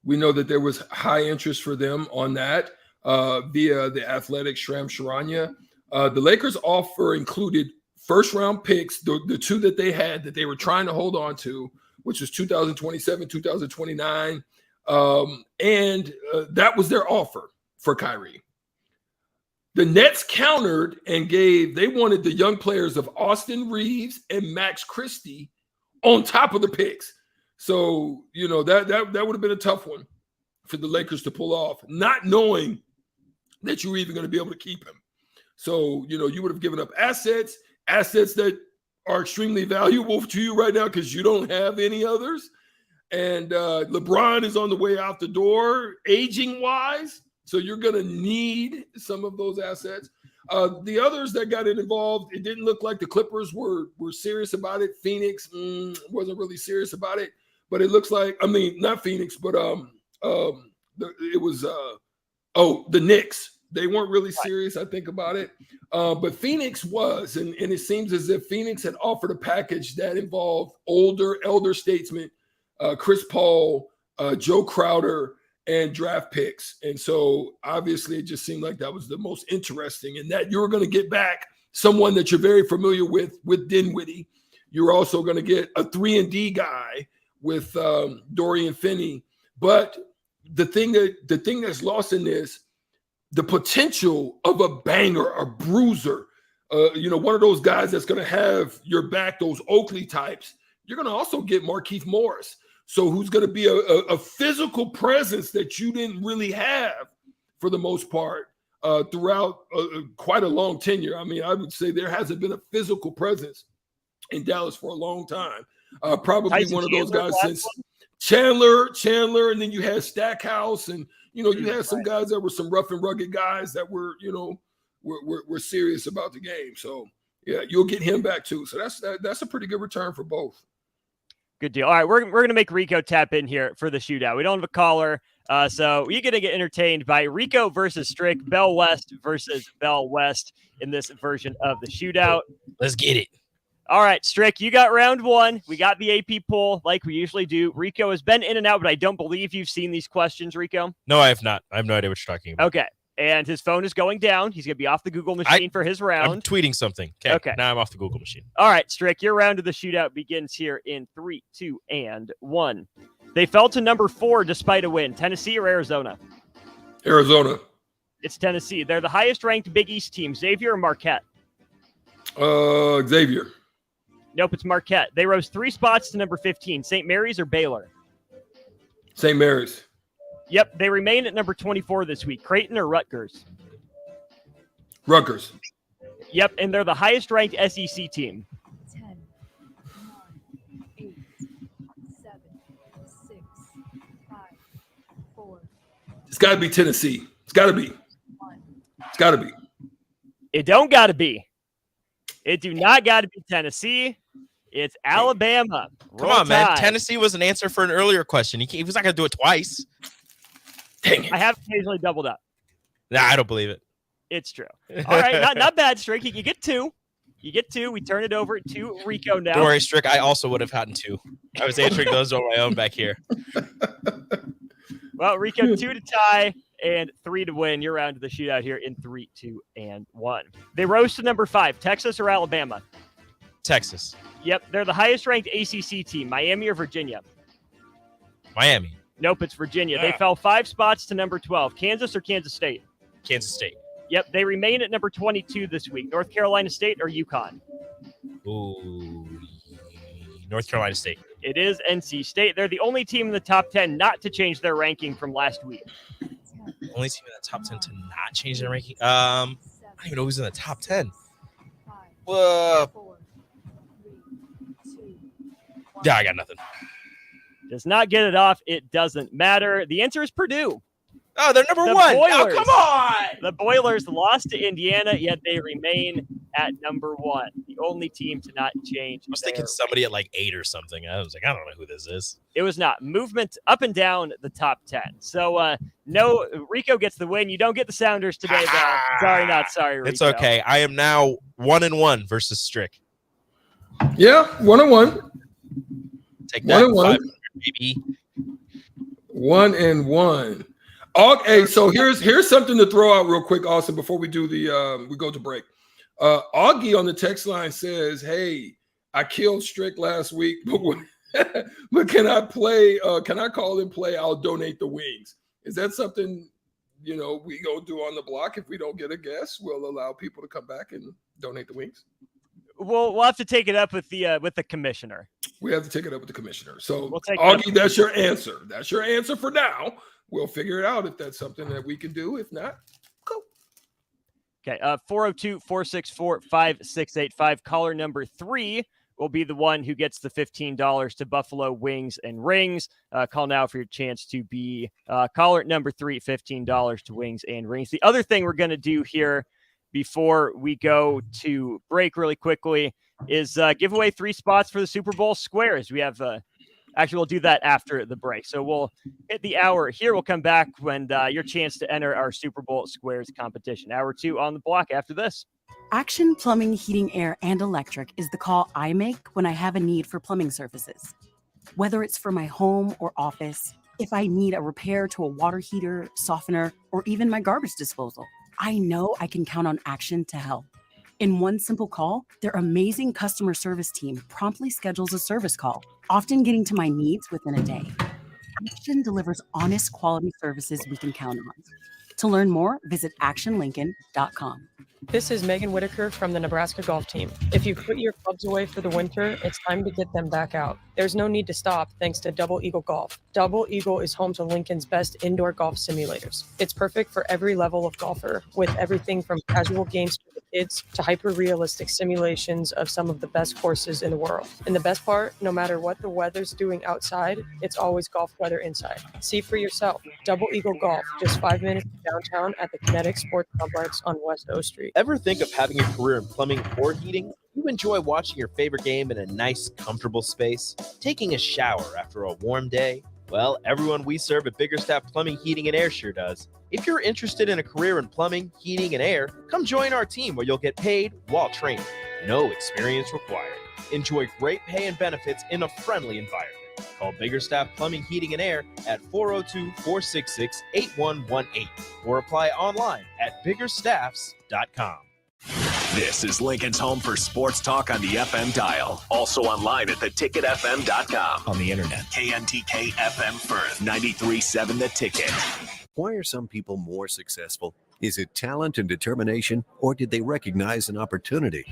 We know that there was high interest for them on that via the Athletic Shram Sharanya. The Lakers offer included first-round picks, the 2 that they had that they were trying to hold on to, which was 2027, 2029. And that was their offer for Kyrie. The Nets countered and they wanted the young players of Austin Reeves and Max Christie on top of the picks. So, that would have been a tough one for the Lakers to pull off, not knowing that you were even going to be able to keep him. So, you would have given up assets that are extremely valuable to you right now because you don't have any others. And LeBron is on the way out the door, aging-wise. So you're going to need some of those assets. The others that got involved, it didn't look like the Clippers were serious about it. Phoenix wasn't really serious about it. But it looks like, not Phoenix, but it was the Knicks. They weren't really serious, I think, about it. But Phoenix was, and it seems as if Phoenix had offered a package that involved elder statesmen, Chris Paul, Joe Crowder, and draft picks. And so obviously it just seemed like that was the most interesting, and that you were going to get back someone that you're very familiar with Dinwiddie. You're also going to get a 3-and-D guy with Dorian Finney. But the thing that's lost in this, the potential of a banger, a bruiser, one of those guys that's going to have your back, those Oakley types. You're going to also get Markieff Morris. So who's going to be a physical presence that you didn't really have for the most part throughout quite a long tenure. I would say there hasn't been a physical presence in Dallas for a long time. Probably Tyson one of those guys since Chandler, and then you had Stackhouse, and you had some guys that were some rough and rugged guys that were were serious about the game. So yeah, you'll get him back too. So that's a pretty good return for both.
Good deal. All right, we're going to make Rico tap in here for the shootout. We don't have a caller, so we're going to get entertained by Rico versus Strick, Bell West versus Bell West in this version of the shootout.
Let's get it.
All right, Strick, you got round 1. We got the AP poll like we usually do. Rico has been in and out, but I don't believe you've seen these questions, Rico.
No, I have not. I have no idea what you're talking about.
Okay, and his phone is going down. He's going to be off the Google machine for his round.
I'm tweeting something. Okay, now I'm off the Google machine.
All right, Strick, your round of the shootout begins here in 3, 2, and 1. They fell to number 4 despite a win. Tennessee or Arizona?
Arizona.
It's Tennessee. They're the highest-ranked Big East team. Xavier or Marquette?
Xavier.
Nope, it's Marquette. They rose 3 spots to number 15. St. Mary's or Baylor?
St. Mary's.
Yep, they remain at number 24 this week. Creighton or Rutgers?
Rutgers.
Yep, and they're the highest-ranked SEC team.
10, 9, 8, 7, 6, 5, 4.
It's got to be Tennessee. It's got to be. It's got to be.
It don't got to be. It do not got to be Tennessee. It's Alabama.
Come on, man. Tennessee was an answer for an earlier question. He was not going to do it twice.
Dang it.
I have occasionally doubled up.
Nah, I don't believe it.
It's true. All right, not bad, Strick. You get 2. You get 2. We turn it over to Rico now.
Don't worry, Strick. I also would have gotten 2. I was answering those on my own back here.
Well, Rico, 2 to tie and 3 to win. You're round to the shootout here in 3, 2, and 1. They rose to number 5. Texas or Alabama?
Texas.
Yep, they're the highest-ranked ACC team. Miami or Virginia?
Miami.
Nope, it's Virginia. They fell 5 spots to number 12. Kansas or Kansas State?
Kansas State.
Yep, they remain at number 22 this week. North Carolina State or UConn?
Ooh,
North Carolina State.
It is NC State. They're the only team in the top 10 not to change their ranking from last week.
Only team in the top 10 to not change their ranking. I don't even know who's in the top 10. Yeah, I got nothing.
Does not get it off. It doesn't matter. The answer is Purdue.
Oh, they're number one.
Boilers,
come on.
The Boilers lost to Indiana, yet they remain at number one. The only team to not change.
I was thinking somebody at like 8 or something. I was like, I don't know who this is.
It was not. Movement up and down the top 10. So, no, Rico gets the win. You don't get the Sounders today, though. Sorry, not sorry, Rico.
It's okay. I am now 1-1 versus Strick.
Yeah, 1-1.
Take that.
1-1.
Baby.
1-1. Okay, so here's something to throw out real quick, Austin, before we do we go to break. Augie on the text line says, "Hey, I killed Strick last week, but can I play? Can I call and play? I'll donate the wings." Is that something we go do on the block? If we don't get a guest, we'll allow people to come back and donate the wings.
We'll have to take it up with the commissioner.
We have to take it up with the commissioner. So,
We'll take
Augie, that's your answer. That's your answer for now. We'll figure it out if that's something that we can do. If not, go.
Okay, 402-464-5685. Caller number 3 will be the one who gets the $15 to Buffalo Wings and Rings. Call now for your chance to be caller number 3, $15 to Wings and Rings. The other thing we're going to do here before we go to break really quickly is give away 3 spots for the Super Bowl squares. We have actually, we'll do that after the break. So we'll hit the hour here. We'll come back when your chance to enter our Super Bowl squares competition. Hour 2 on the block after this.
Action Plumbing, Heating, Air, and Electric is the call I make when I have a need for plumbing services. Whether it's for my home or office, if I need a repair to a water heater, softener, or even my garbage disposal, I know I can count on Action to help. In one simple call, their amazing customer service team promptly schedules a service call, often getting to my needs within a day. Action delivers honest, quality services we can count on. To learn more, visit actionlincoln.com.
This is Megan Whitaker from the Nebraska Golf Team. If you've put your clubs away for the winter, it's time to get them back out. There's no need to stop thanks to Double Eagle Golf. Double Eagle is home to Lincoln's best indoor golf simulators. It's perfect for every level of golfer, with everything from casual games for the kids to hyper-realistic simulations of some of the best courses in the world. And the best part, no matter what the weather's doing outside, it's always golf weather inside. See for yourself. Double Eagle Golf, just 5 minutes downtown at the Kinetic Sports Complex on West O Street.
Ever think of having a career in plumbing or heating? You enjoy watching your favorite game in a nice, comfortable space? Taking a shower after a warm day? Well, everyone we serve at Biggerstaff Plumbing, Heating, and Air sure does. If you're interested in a career in plumbing, heating, and air, come join our team where you'll get paid while training. No experience required. Enjoy great pay and benefits in a friendly environment. Call Biggerstaff Plumbing, Heating, and Air at 402-466-8118 or apply online at biggerstaffs.com.
This is Lincoln's home for sports talk on the FM dial. Also online at theticketfm.com. On the internet. KNTK FM Firth, 93.7 The Ticket.
Why are some people more successful? Is it talent and determination, or did they recognize an opportunity?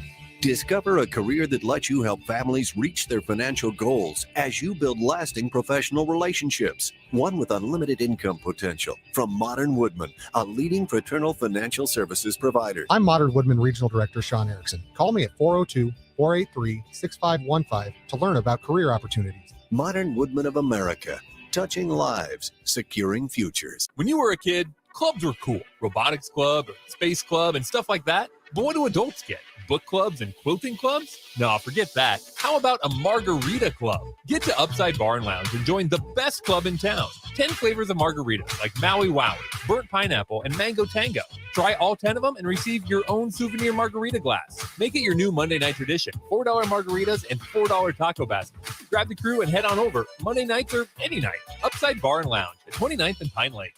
Discover a career that lets you help families reach their financial goals as you build lasting professional relationships. One with unlimited income potential. From Modern Woodman, a leading fraternal financial services provider.
I'm Modern Woodman Regional Director Sean Erickson. Call me at 402-483-6515 to learn about career opportunities.
Modern Woodman of America. Touching lives, securing futures.
When you were a kid, clubs were cool. Robotics club or space club and stuff like that. But what do adults get? Book clubs and quilting clubs? No, forget that. How about a margarita club? Get to Upside Bar and Lounge and join the best club in town. 10 flavors of margaritas like Maui Wowie, burnt pineapple, and mango tango. Try all 10 of them and receive your own souvenir margarita glass. Make it your new Monday night tradition. $4 margaritas and $4 taco baskets. Grab the crew and head on over Monday nights or any night. Upside Bar and Lounge at 29th and Pine Lake.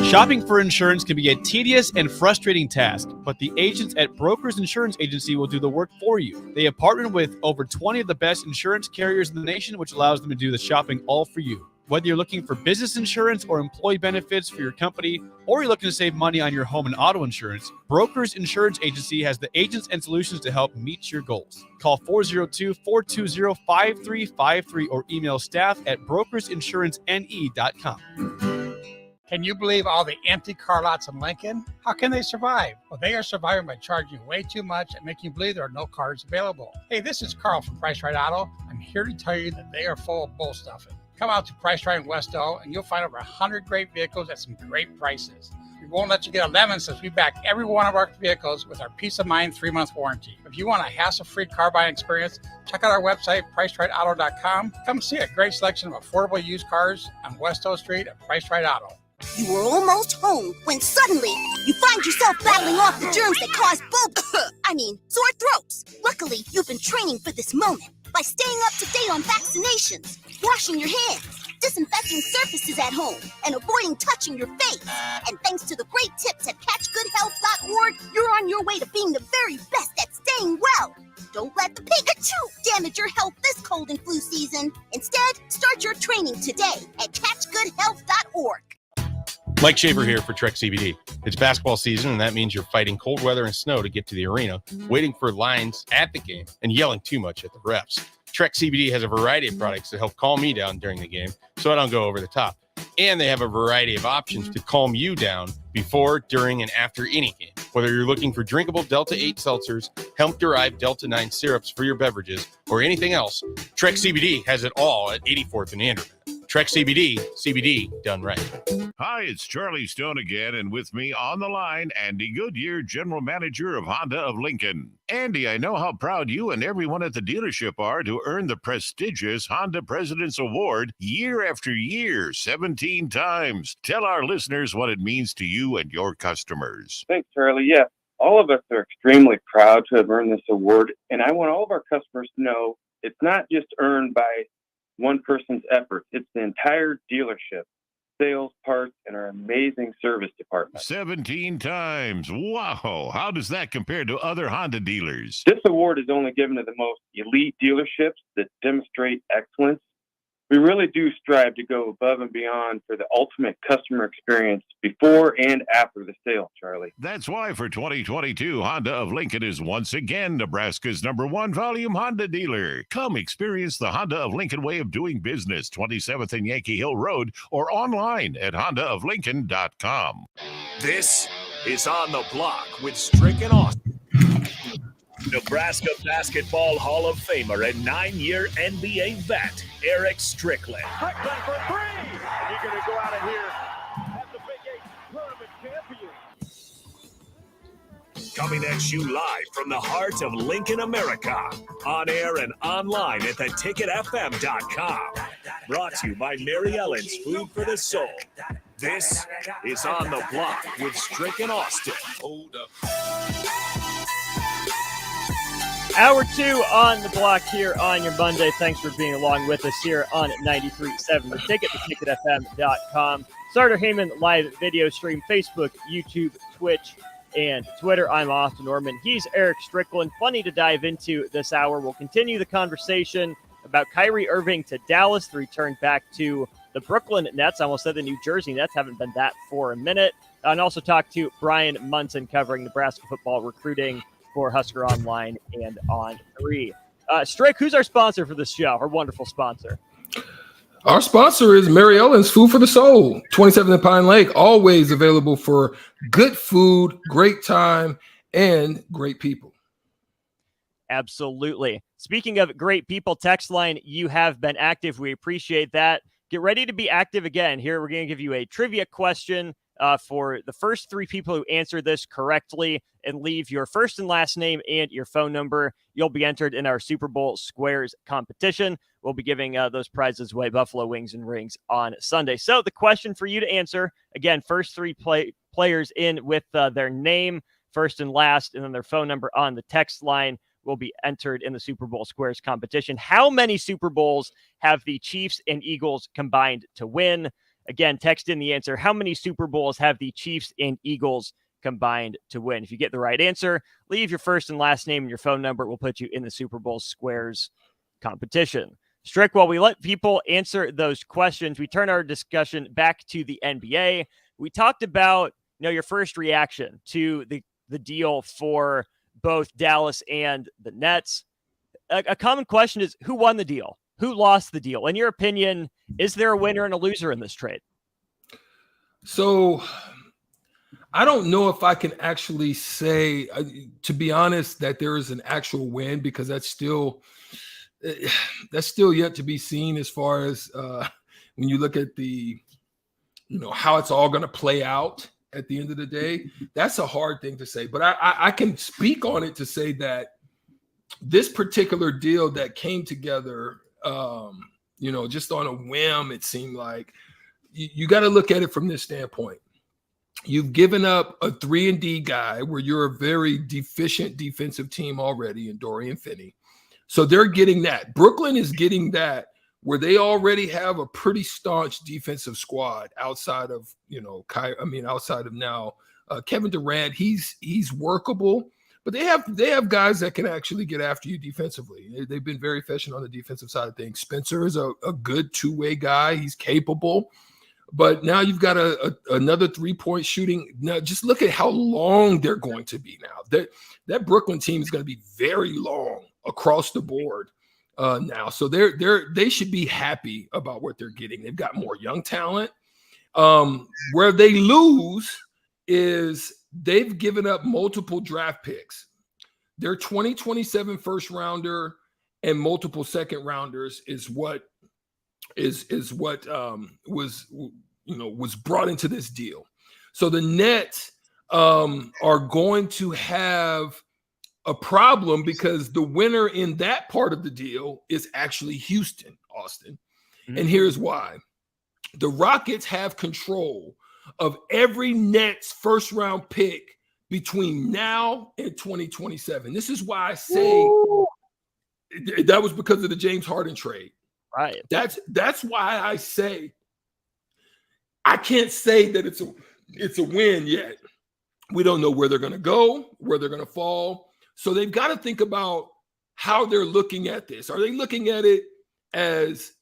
Shopping for insurance can be a tedious and frustrating task, but the agents at Brokers Insurance Agency will do the work for you. They have partnered with over 20 of the best insurance carriers in the nation, which allows them to do the shopping all for you. Whether you're looking for business insurance or employee benefits for your company, or you're looking to save money on your home and auto insurance, Brokers Insurance Agency has the agents and solutions to help meet your goals. Call 402-420-5353 or email staff at brokersinsurancene.com.
Can you believe all the empty car lots in Lincoln? How can they survive? Well, they are surviving by charging way too much and making you believe there are no cars available. Hey, this is Carl from Price Right Auto. I'm here to tell you that they are full of bull stuffing. Come out to Price Right in West O, and you'll find over 100 great vehicles at some great prices. We won't let you get a lemon since we back every one of our vehicles with our Peace of Mind 3-month warranty. If you want a hassle-free car buying experience, check out our website, PriceRightAuto.com. Come see a great selection of affordable used cars on West O Street at Price Right Auto.
You were almost home when suddenly you find yourself battling off the germs that cause sore throats. Luckily, you've been training for this moment by staying up to date on vaccinations, washing your hands, disinfecting surfaces at home, and avoiding touching your face. And thanks to the great tips at catchgoodhealth.org, you're on your way to being the very best at staying well. Don't let the Pikachu damage your health this cold and flu season. Instead, start your training today at catchgoodhealth.org.
Mike Shaver here for Trek CBD. It's basketball season, and that means you're fighting cold weather and snow to get to the arena, waiting for lines at the game, and yelling too much at the refs. Trek CBD has a variety of products that help calm me down during the game so I don't go over the top. And they have a variety of options to calm you down before, during, and after any game. Whether you're looking for drinkable Delta 8 seltzers, hemp-derived Delta 9 syrups for your beverages, or anything else, Trek CBD has it all at 84th and Andrew. Trek CBD, CBD done right.
Hi, it's Charlie Stone again, and with me on the line, Andy Goodyear, General Manager of Honda of Lincoln. Andy, I know how proud you and everyone at the dealership are to earn the prestigious Honda President's Award year after year, 17 times. Tell our listeners what it means to you and your customers.
Thanks, Charlie. Yeah, all of us are extremely proud to have earned this award, and I want all of our customers to know it's not just earned by one person's effort. It's the entire dealership, sales, parts, and our amazing service department.
17 times. Wow. How does that compare to other Honda dealers?
This award is only given to the most elite dealerships that demonstrate excellence. We really do strive to go above and beyond for the ultimate customer experience before and after the sale, Charlie.
That's why for 2022, Honda of Lincoln is once again Nebraska's #1 volume Honda dealer. Come experience the Honda of Lincoln way of doing business, 27th and Yankee Hill Road, or online at hondaoflincoln.com.
This is On the Block with Strick and Austin. Nebraska Basketball Hall of Famer and 9-year NBA vet, Eric Strickland.
Strickland for three. And you're going to go out of here as the Big 8 tournament champion.
Coming at you live from the heart of Lincoln, America. On air and online at theticketfm.com. Brought to you by Mary Ellen's Food for the Soul. This is On the Block with Strick and Austin. Hold up.
Hour 2 on the block here on your Monday. Thanks for being along with us here on 93.7 The Ticket, theticketfm.com. Starter Heyman live video stream, Facebook, YouTube, Twitch, and Twitter. I'm Austin Norman. He's Eric Strickland. Plenty to dive into this hour. We'll continue the conversation about Kyrie Irving to Dallas, the return back to the Brooklyn Nets. I almost said the New Jersey Nets. Haven't been that for a minute. And also talk to Brian Munson covering Nebraska football recruiting for Husker Online and On 3. Strick, who's our sponsor for this show? Our wonderful sponsor.
Our sponsor is Mary Ellen's Food for the Soul, 27th and Pine Lake, always available for good food, great time, and great people.
Absolutely. Speaking of great people, text line, you have been active. We appreciate that. Get ready to be active again. Here, we're going to give you a trivia question for the first 3 people who answer this correctly and leave your first and last name and your phone number. You'll be entered in our Super Bowl Squares competition. We'll be giving those prizes away, Buffalo Wings and Rings, on Sunday. So the question for you to answer, again, first 3 players in with their name, first and last, and then their phone number on the text line will be entered in the Super Bowl Squares competition. How many Super Bowls have the Chiefs and Eagles combined to win? Again, text in the answer. How many Super Bowls have the Chiefs and Eagles combined to win? If you get the right answer, leave your first and last name and your phone number. We'll put you in the Super Bowl Squares competition. Strick, while we let people answer those questions, we turn our discussion back to the NBA. We talked about, your first reaction to the deal for both Dallas and the Nets. A common question is, who won the deal? Who lost the deal? In your opinion, is there a winner and a loser in this trade?
So I don't know if I can actually say, to be honest, that there is an actual win, because that's still yet to be seen as far as when you look at the, how it's all going to play out at the end of the day. That's a hard thing to say, but I can speak on it to say that this particular deal that came together, just on a whim, it seemed like you got to look at it from this standpoint. You've given up a 3-and-D guy where you're a very deficient defensive team already in Dorian Finney. So they're getting that. Brooklyn is getting that, where they already have a pretty staunch defensive squad outside of, outside of now Kevin Durant. He's workable, but they have guys that can actually get after you defensively. They've been very efficient on the defensive side of things. Spencer is a good two-way guy. He's capable. But now you've got another three-point shooting. Now, just look at how long they're going to be now. That Brooklyn team is going to be very long across the board now. So they should be happy about what they're getting. They've got more young talent. Where they lose is they've given up multiple draft picks. Their 2027 first rounder and multiple second rounders is what was brought into this deal. So the Nets are going to have a problem, because the winner in that part of the deal is actually Houston, Austin. Mm-hmm. And here's why. The Rockets have control of every Nets first round pick between now and 2027. This is why I say that was because of the James Harden trade.
Right.
That's why I say I can't say that it's a win yet. We don't know where they're going to go, where they're going to fall. So they've got to think about how they're looking at this. Are they looking at it as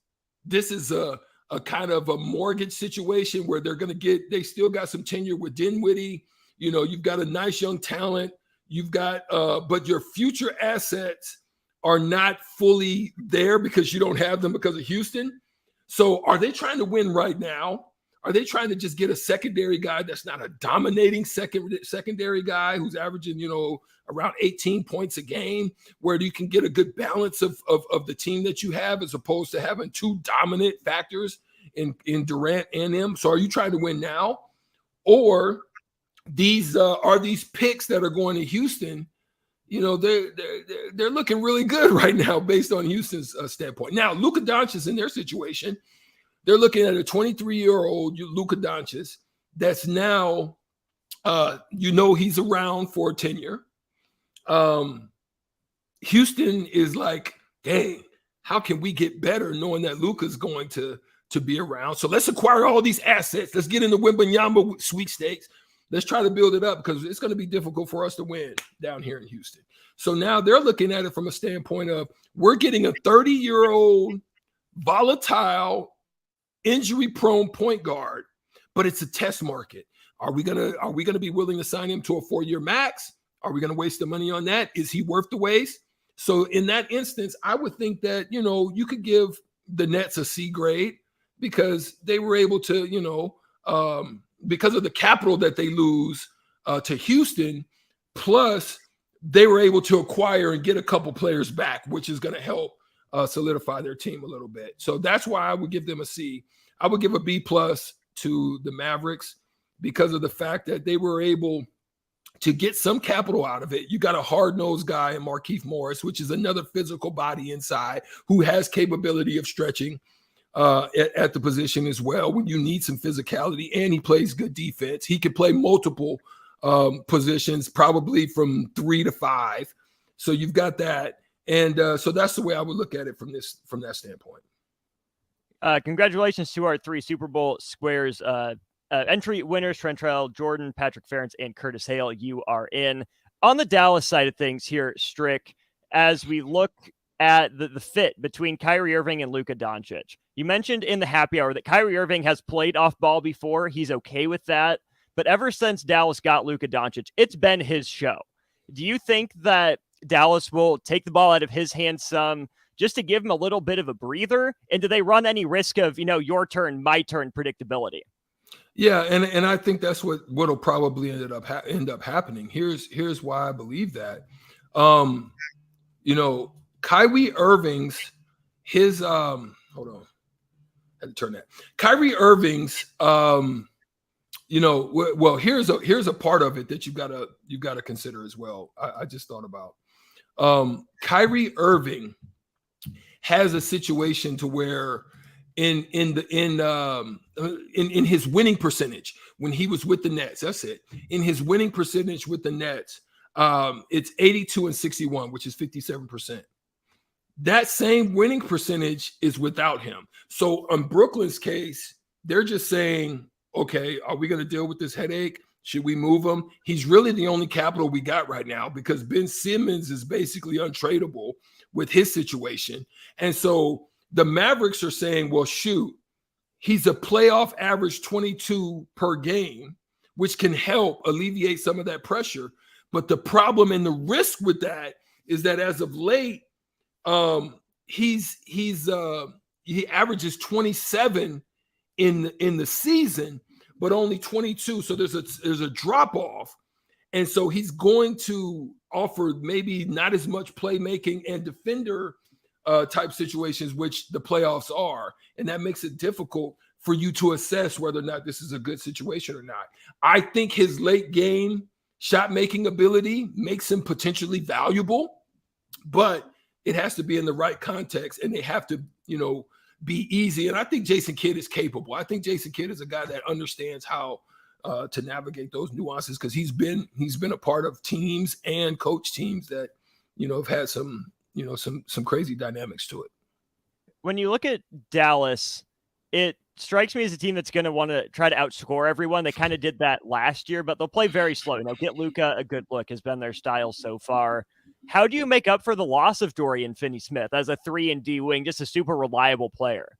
this is a kind of a mortgage situation where they still got some tenure with Dinwiddie. You've got a nice young talent. You've got, but your future assets are not fully there because you don't have them because of Houston. So are they trying to win right now? Are they trying to just get a secondary guy that's not a dominating secondary guy who's averaging, around 18 points a game, where you can get a good balance of the team that you have, as opposed to having two dominant factors in Durant and him? So are you trying to win now? Or these are these picks that are going to Houston? They're looking really good right now based on Houston's standpoint. Now, Luka Doncic in their situation, they're looking at a 23-year-old Luka Doncic that's now, he's around for tenure. Houston is like, dang, how can we get better knowing that Luka's going to be around? So let's acquire all these assets. Let's get in the Wembanyama sweepstakes. Let's try to build it up, because it's going to be difficult for us to win down here in Houston. So now they're looking at it from a standpoint of, we're getting a 30-year-old volatile, injury-prone point guard, but it's a test market. Are we gonna be willing to sign him to a 4-year max? Are we going to waste the money on that? Is he worth the waste? So in that instance, I would think that, you could give the Nets a C grade, because they were able to, because of the capital that they lose to Houston, plus they were able to acquire and get a couple players back, which is going to help solidify their team a little bit. So that's why I would give them a C. I would give a B+ to the Mavericks, because of the fact that they were able to get some capital out of it. You got a hard-nosed guy in Markieff Morris, which is another physical body inside who has capability of stretching at the position as well when you need some physicality, and he plays good defense. He could play multiple positions, probably from 3 to 5. So you've got that. And so that's the way I would look at it from that standpoint.
Congratulations to our 3 Super Bowl squares entry winners: Trentrell Jordan, Patrick Ferentz, and Curtis Hale. You are in. On the Dallas side of things here, Strick, as we look at the fit between Kyrie Irving and Luka Doncic. You mentioned in the happy hour that Kyrie Irving has played off ball before. He's okay with that. But ever since Dallas got Luka Doncic, it's been his show. Do you think that Dallas will take the ball out of his hands some just to give him a little bit of a breather? And do they run any risk of, your turn, my turn predictability?
Yeah, and I think that's what'll probably end up happening. Here's why I believe that. Kyrie Irving's hold on, I had to turn that. Kyrie Irving's here's a part of it that you've got to consider as well. I just thought about Kyrie Irving has a situation to where in his winning percentage when he was with the Nets, that's it. In his winning percentage with the Nets, it's 82 and 61, which is 57%. That same winning percentage is without him. So on Brooklyn's case, they're just saying, okay, are we going to deal with this headache? Should we move him? He's really the only capital we got right now because Ben Simmons is basically untradeable with his situation. And so the Mavericks are saying, well, shoot, he's a playoff average 22 per game, which can help alleviate some of that pressure. But the problem and the risk with that is that as of late, he averages 27 in the season, but only 22. So there's a drop off. And so he's going to offer maybe not as much playmaking and defender type situations, which the playoffs are. And that makes it difficult for you to assess whether or not this is a good situation or not. I think his late game shot making ability makes him potentially valuable, but it has to be in the right context and they have to, be easy. And I think Jason Kidd is capable. I think Jason Kidd is a guy that understands how to navigate those nuances because he's been a part of teams and coach teams that, have had some crazy dynamics to it.
When you look at Dallas, it strikes me as a team that's going to want to try to outscore everyone. They kind of did that last year, but they'll play very slow. Get Luka a good look has been their style so far. How do you make up for the loss of Dorian Finney-Smith as a 3-and-D wing, just a super reliable player?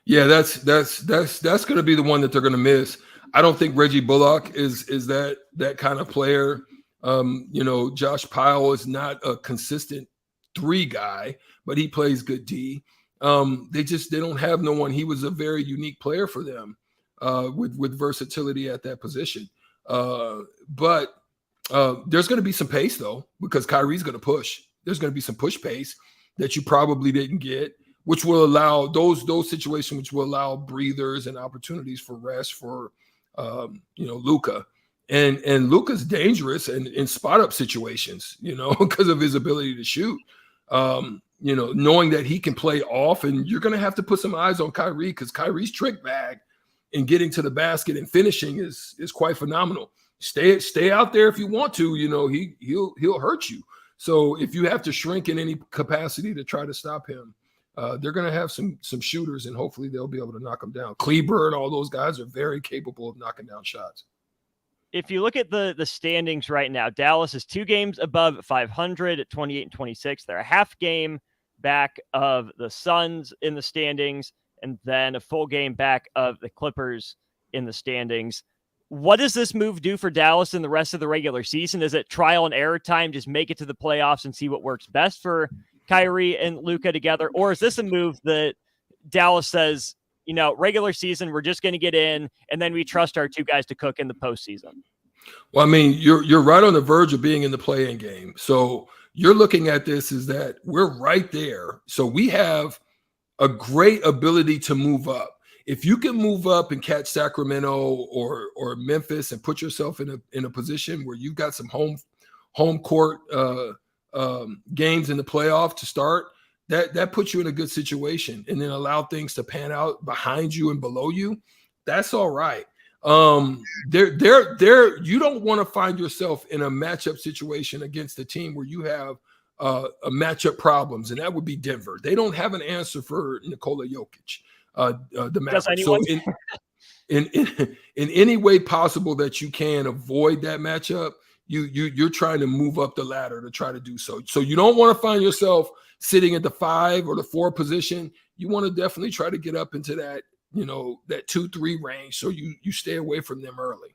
Yeah, that's going to be the one that they're going to miss. I don't think Reggie Bullock is that kind of player. Josh Pyle is not a consistent 3 guy, but he plays good D. They don't have no one. He was a very unique player for them with versatility at that position. But there's going to be some pace though, because Kyrie's going to push. There's going to be some push pace that you probably didn't get, which will allow those situations, which will allow breathers and opportunities for rest for Luka. And Luka's dangerous in spot up situations, because of his ability to shoot. Knowing that he can play off, and you're going to have to put some eyes on Kyrie because Kyrie's trick bag in getting to the basket and finishing is quite phenomenal. Stay out there if you want to. He'll hurt you. So if you have to shrink in any capacity to try to stop him, they're going to have some shooters, and hopefully they'll be able to knock him down. Kleber and all those guys are very capable of knocking down shots.
If you look at the standings right now, Dallas is 2 games above 500 at 28 and 26. They're a half game back of the Suns in the standings, and then a full game back of the Clippers in the standings. What does this move do for Dallas in the rest of the regular season? Is it trial and error time? Just make it to the playoffs and see what works best for Kyrie and Luka together? Or is this a move that Dallas says, regular season, we're just going to get in, and then we trust our 2 guys to cook in the postseason?
Well, I mean, you're right on the verge of being in the play-in game. So you're looking at this is that we're right there. So we have a great ability to move up. If you can move up and catch Sacramento or Memphis and put yourself in a position where you've got some home court games in the playoff to start, that puts you in a good situation, and then allow things to pan out behind you and below you. That's all right. You don't want to find yourself in a matchup situation against a team where you have a matchup problems, and that would be Denver. They don't have an answer for Nikola Jokic. The Mavericks. So in any way possible that you can avoid that matchup, you're trying to move up the ladder to try to do so. So you don't want to find yourself sitting at the 5 or the 4 position. You want to definitely try to get up into that, that 2-3 range. So you stay away from them early.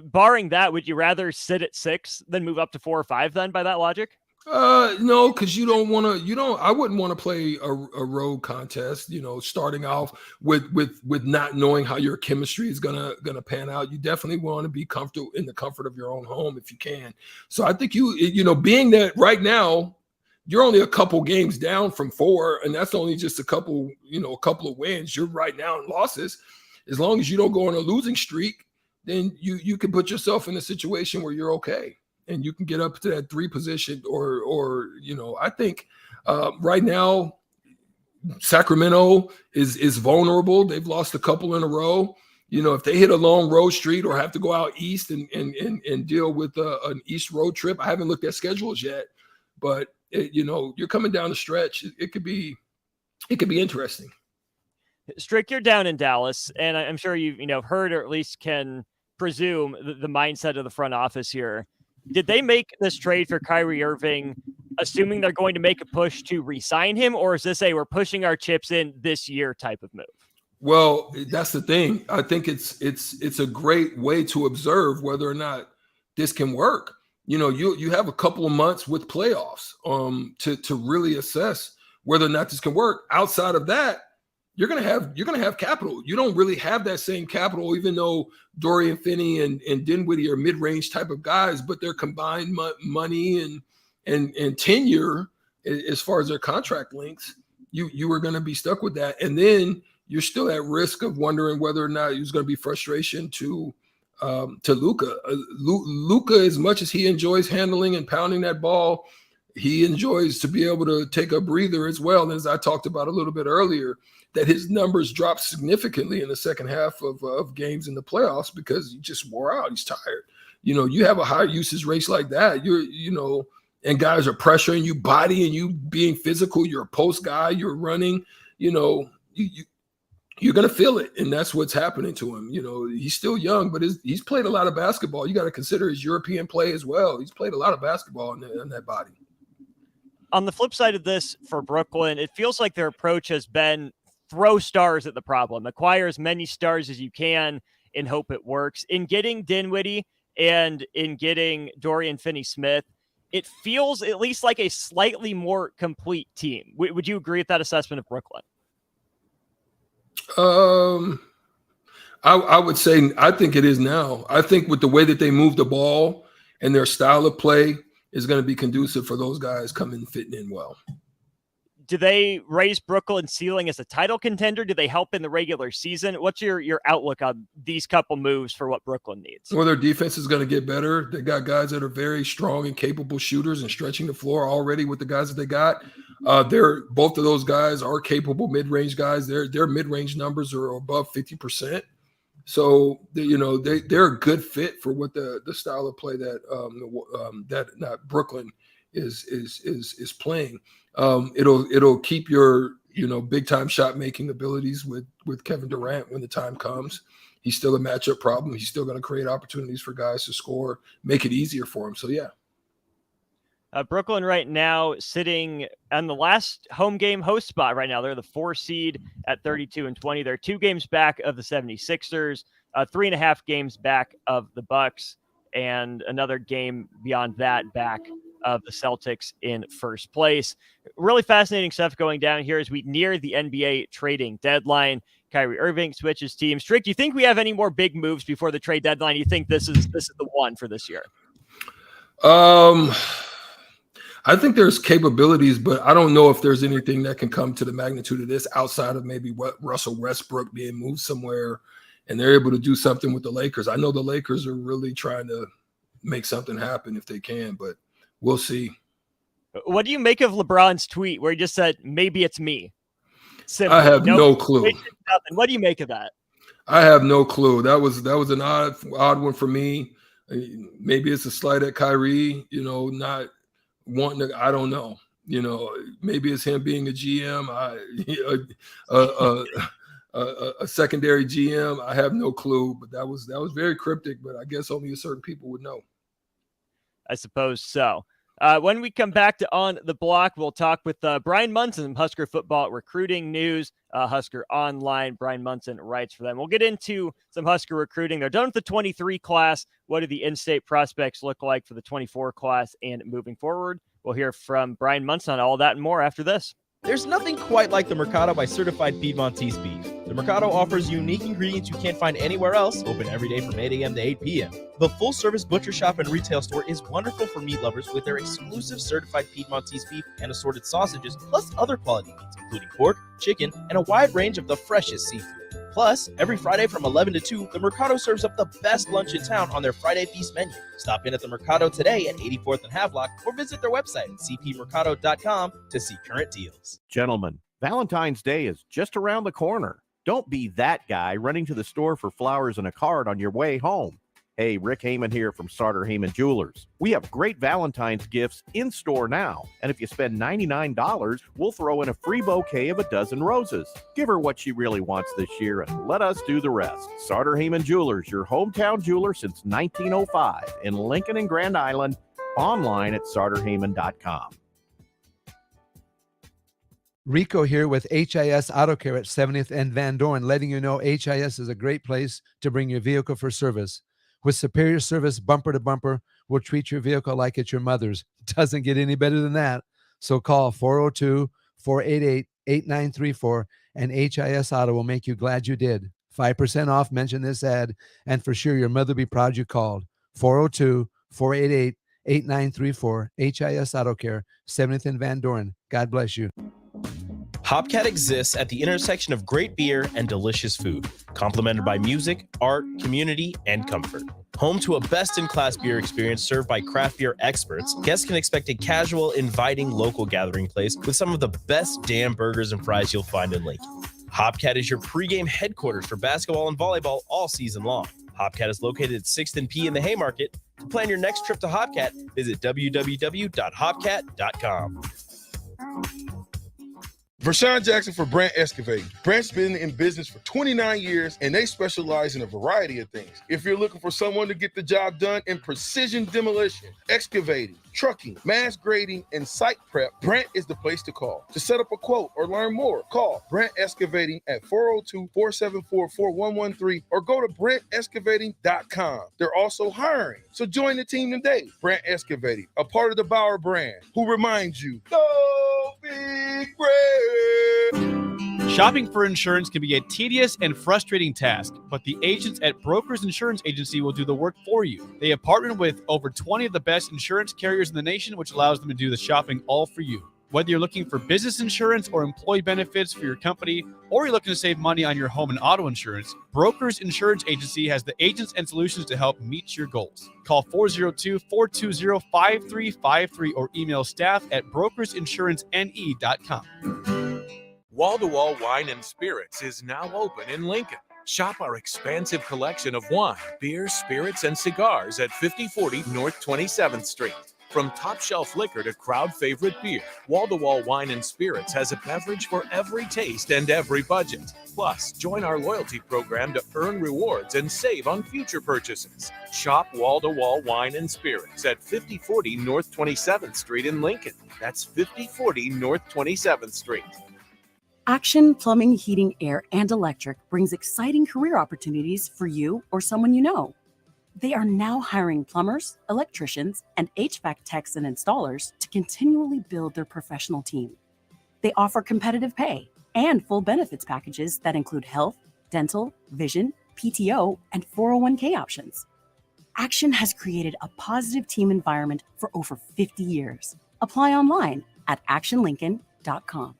Barring that, would you rather sit at 6 than move up to 4 or 5 then by that logic?
No, because I wouldn't want to play a road contest, starting off with not knowing how your chemistry is gonna pan out. You definitely want to be comfortable in the comfort of your own home if you can. So I think being that right now you're only a couple games down from 4, and that's only just a couple of wins. You're right now in losses. As long as you don't go on a losing streak, then you can put yourself in a situation where you're okay. And you can get up to that 3 position or I think right now Sacramento is vulnerable. They've lost a couple in a row. If they hit a long road street or have to go out east and deal with an east road trip, I haven't looked at schedules yet, but you're coming down the stretch. It could be interesting.
Strick, you're down in Dallas, and I'm sure you've heard or at least can presume the mindset of the front office here. Did they make this trade for Kyrie Irving assuming they're going to make a push to re-sign him, or is this we're pushing our chips in this year type of move?
Well, that's the thing. I think it's a great way to observe whether or not this can work. You have a couple of months with playoffs to really assess whether or not this can work. Outside of that, you're gonna have capital. You don't really have that same capital, even though Dorian Finney and Dinwiddie are mid-range type of guys, but their combined money and tenure as far as their contract lengths, you were going to be stuck with that. And then you're still at risk of wondering whether or not there's going to be frustration to Luka. Luka, as much as he enjoys handling and pounding that ball, he enjoys to be able to take a breather as well. And as I talked about a little bit earlier, that his numbers dropped significantly in the second half of games in the playoffs because he just wore out. He's tired. You have a high usage rate like that. And guys are pressuring you, body, and you being physical. You're a post guy. You're running. You're going to feel it, and that's what's happening to him. He's still young, but he's played a lot of basketball. You got to consider his European play as well. He's played a lot of basketball in that body.
On the flip side of this for Brooklyn, it feels like their approach has been throw stars at the problem, acquire as many stars as you can and hope it works. In getting Dinwiddie and in getting Dorian Finney-Smith, it feels at least like a slightly more complete team. Would you agree with that assessment of Brooklyn?
I would say I think it is now. I think with the way that they move the ball and their style of play is going to be conducive for those guys coming fitting in well.
Do they raise Brooklyn's ceiling as a title contender? Do they help in the regular season? What's your outlook on these couple moves for what Brooklyn needs?
Well, their defense is going to get better. They got guys that are very strong and capable shooters and stretching the floor already with the guys that they got. Both of those guys are capable mid-range guys. Their mid-range numbers are above 50%. So they're a good fit for what the style of play that Brooklyn is playing. It'll keep your big time shot making abilities with Kevin Durant when the time comes. He's still a matchup problem. He's still going to create opportunities for guys to score, make it easier for him. So yeah.
Brooklyn right now sitting on the last home game host spot right now. They're the 4 seed at 32-20. They're 2 games back of the 76ers, 3.5 games back of the Bucks, and another game beyond that back of the Celtics in first place. Really fascinating stuff going down here as we near the NBA trading deadline. Kyrie Irving switches teams. Strick, do you think we have any more big moves before the trade deadline? You think this is the one for this year?
I think there's capabilities, but I don't know if there's anything that can come to the magnitude of this outside of maybe what Russell Westbrook being moved somewhere and they're able to do something with the Lakers. I know the Lakers are really trying to make something happen if they can, but we'll see.
What do you make of LeBron's tweet where he just said, maybe it's me? Simply.
I have no clue.
What do you make of that?
I have no clue. That was an odd one for me. Maybe it's a slight at Kyrie, not wanting to, I don't know. Maybe it's him being a GM. a secondary GM. I have no clue, but that was very cryptic. But I guess only certain people would know.
I suppose so. When we come back to On the Block, we'll talk with Brian Munson, Husker football recruiting news, Husker Online. Brian Munson writes for them. We'll get into some Husker recruiting. They're done with the 23 class. What do the in-state prospects look like for the 24 class and moving forward? We'll hear from Brian Munson on all that and more after this.
There's nothing quite like the Mercado by Certified Piedmontese beef. The Mercado offers unique ingredients you can't find anywhere else, open every day from 8 a.m. to 8 p.m. The full-service butcher shop and retail store is wonderful for meat lovers with their exclusive certified Piedmontese beef and assorted sausages, plus other quality meats, including pork, chicken, and a wide range of the freshest seafood. Plus, every Friday from 11 to 2, the Mercado serves up the best lunch in town on their Friday Feast menu. Stop in at the Mercado today at 84th and Havelock or visit their website at cpmercado.com to see current deals.
Gentlemen, Valentine's Day is just around the corner. Don't be that guy running to the store for flowers and a card on your way home. Hey, Rick Heyman here from Sartor Heyman Jewelers. We have great Valentine's gifts in store now. And if you spend $99, we'll throw in a free bouquet of a dozen roses. Give her what she really wants this year and let us do the rest. Sartor Heyman Jewelers, your hometown jeweler since 1905 in Lincoln and Grand Island. Online at sartorheyman.com.
Rico here with HIS Auto Care at 70th and Van Dorn, letting you know HIS is a great place to bring your vehicle for service. With superior service, bumper to bumper, we'll treat your vehicle like it's your mother's. Doesn't get any better than that. So call 402-488-8934 and HIS Auto will make you glad you did. 5% off, mention this ad, and for sure your mother will be proud you called. 402-488-8934, HIS Auto Care, 70th and Van Dorn. God bless you.
Hopcat exists at the intersection of great beer and delicious food, complemented by music, art, community, and comfort. Home to a best-in-class beer experience served by craft beer experts, guests can expect a casual, inviting local gathering place with some of the best damn burgers and fries you'll find in Lincoln. Hopcat is your pregame headquarters for basketball and volleyball all season long. Hopcat is located at 6th and P in the Haymarket. To plan your next trip to Hopcat, visit www.hopcat.com.
Vershawn Jackson for Brandt Excavating. Brandt's been in business for 29 years, and they specialize in a variety of things. If you're looking for someone to get the job done in precision demolition, excavating, trucking, mass grading, and site prep, Brandt is the place to call. To set up a quote or learn more, call Brandt Excavating at 402-474-4113 or go to BrandtExcavating.com. They're also hiring, so join the team today. Brandt Excavating, a part of the Bauer brand, who reminds you, go big Brandt!
Shopping for insurance can be a tedious and frustrating task, but the agents at Brokers Insurance Agency will do the work for you. They have partnered with over 20 of the best insurance carriers in the nation, which allows them to do the shopping all for you. Whether you're looking for business insurance or employee benefits for your company, or you're looking to save money on your home and auto insurance, Brokers Insurance Agency has the agents and solutions to help meet your goals. Call 402-420-5353 or email staff at brokersinsurancene.com.
Wall-to-Wall Wine and Spirits is now open in Lincoln. Shop our expansive collection of wine, beer, spirits, and cigars at 5040 North 27th Street. From top-shelf liquor to crowd-favorite beer, Wall-to-Wall Wine and Spirits has a beverage for every taste and every budget. Plus, join our loyalty program to earn rewards and save on future purchases. Shop Wall-to-Wall Wine and Spirits at 5040 North 27th Street in Lincoln. That's 5040 North 27th Street.
Action Plumbing, Heating, Air, and Electric brings exciting career opportunities for you or someone you know. They are now hiring plumbers, electricians, and HVAC techs and installers to continually build their professional team. They offer competitive pay and full benefits packages that include health, dental, vision, PTO, and 401k options. Action has created a positive team environment for over 50 years. Apply online at actionlincoln.com.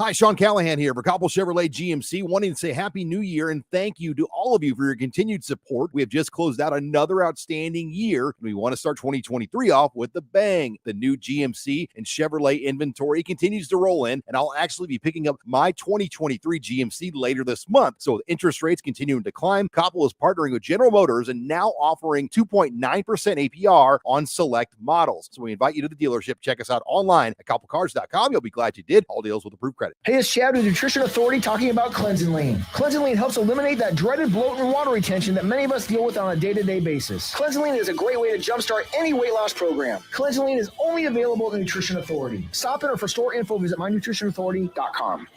Hi, Sean Callahan here, Verkoppel Chevrolet GMC, wanting to say Happy New Year and thank you to all of you for your continued support. We have just closed out another outstanding year, and we want to start 2023 off with a bang. The new GMC and Chevrolet inventory continues to roll in, and I'll actually be picking up my 2023 GMC later this month. So with interest rates continuing to climb, Koppel is partnering with General Motors and now offering 2.9% APR on select models. So we invite you to the dealership. Check us out online at koppelcars.com. You'll be glad you did. All deals with approved credit credit.
Hey, it's Chad with Nutrition Authority talking about Cleansing Lean. Cleansing Lean helps eliminate that dreaded bloat and water retention that many of us deal with on a day-to-day basis. Cleansing Lean is a great way to jumpstart any weight loss program. Cleansing Lean is only available at Nutrition Authority. Stop in or for store info, visit mynutritionauthority.com.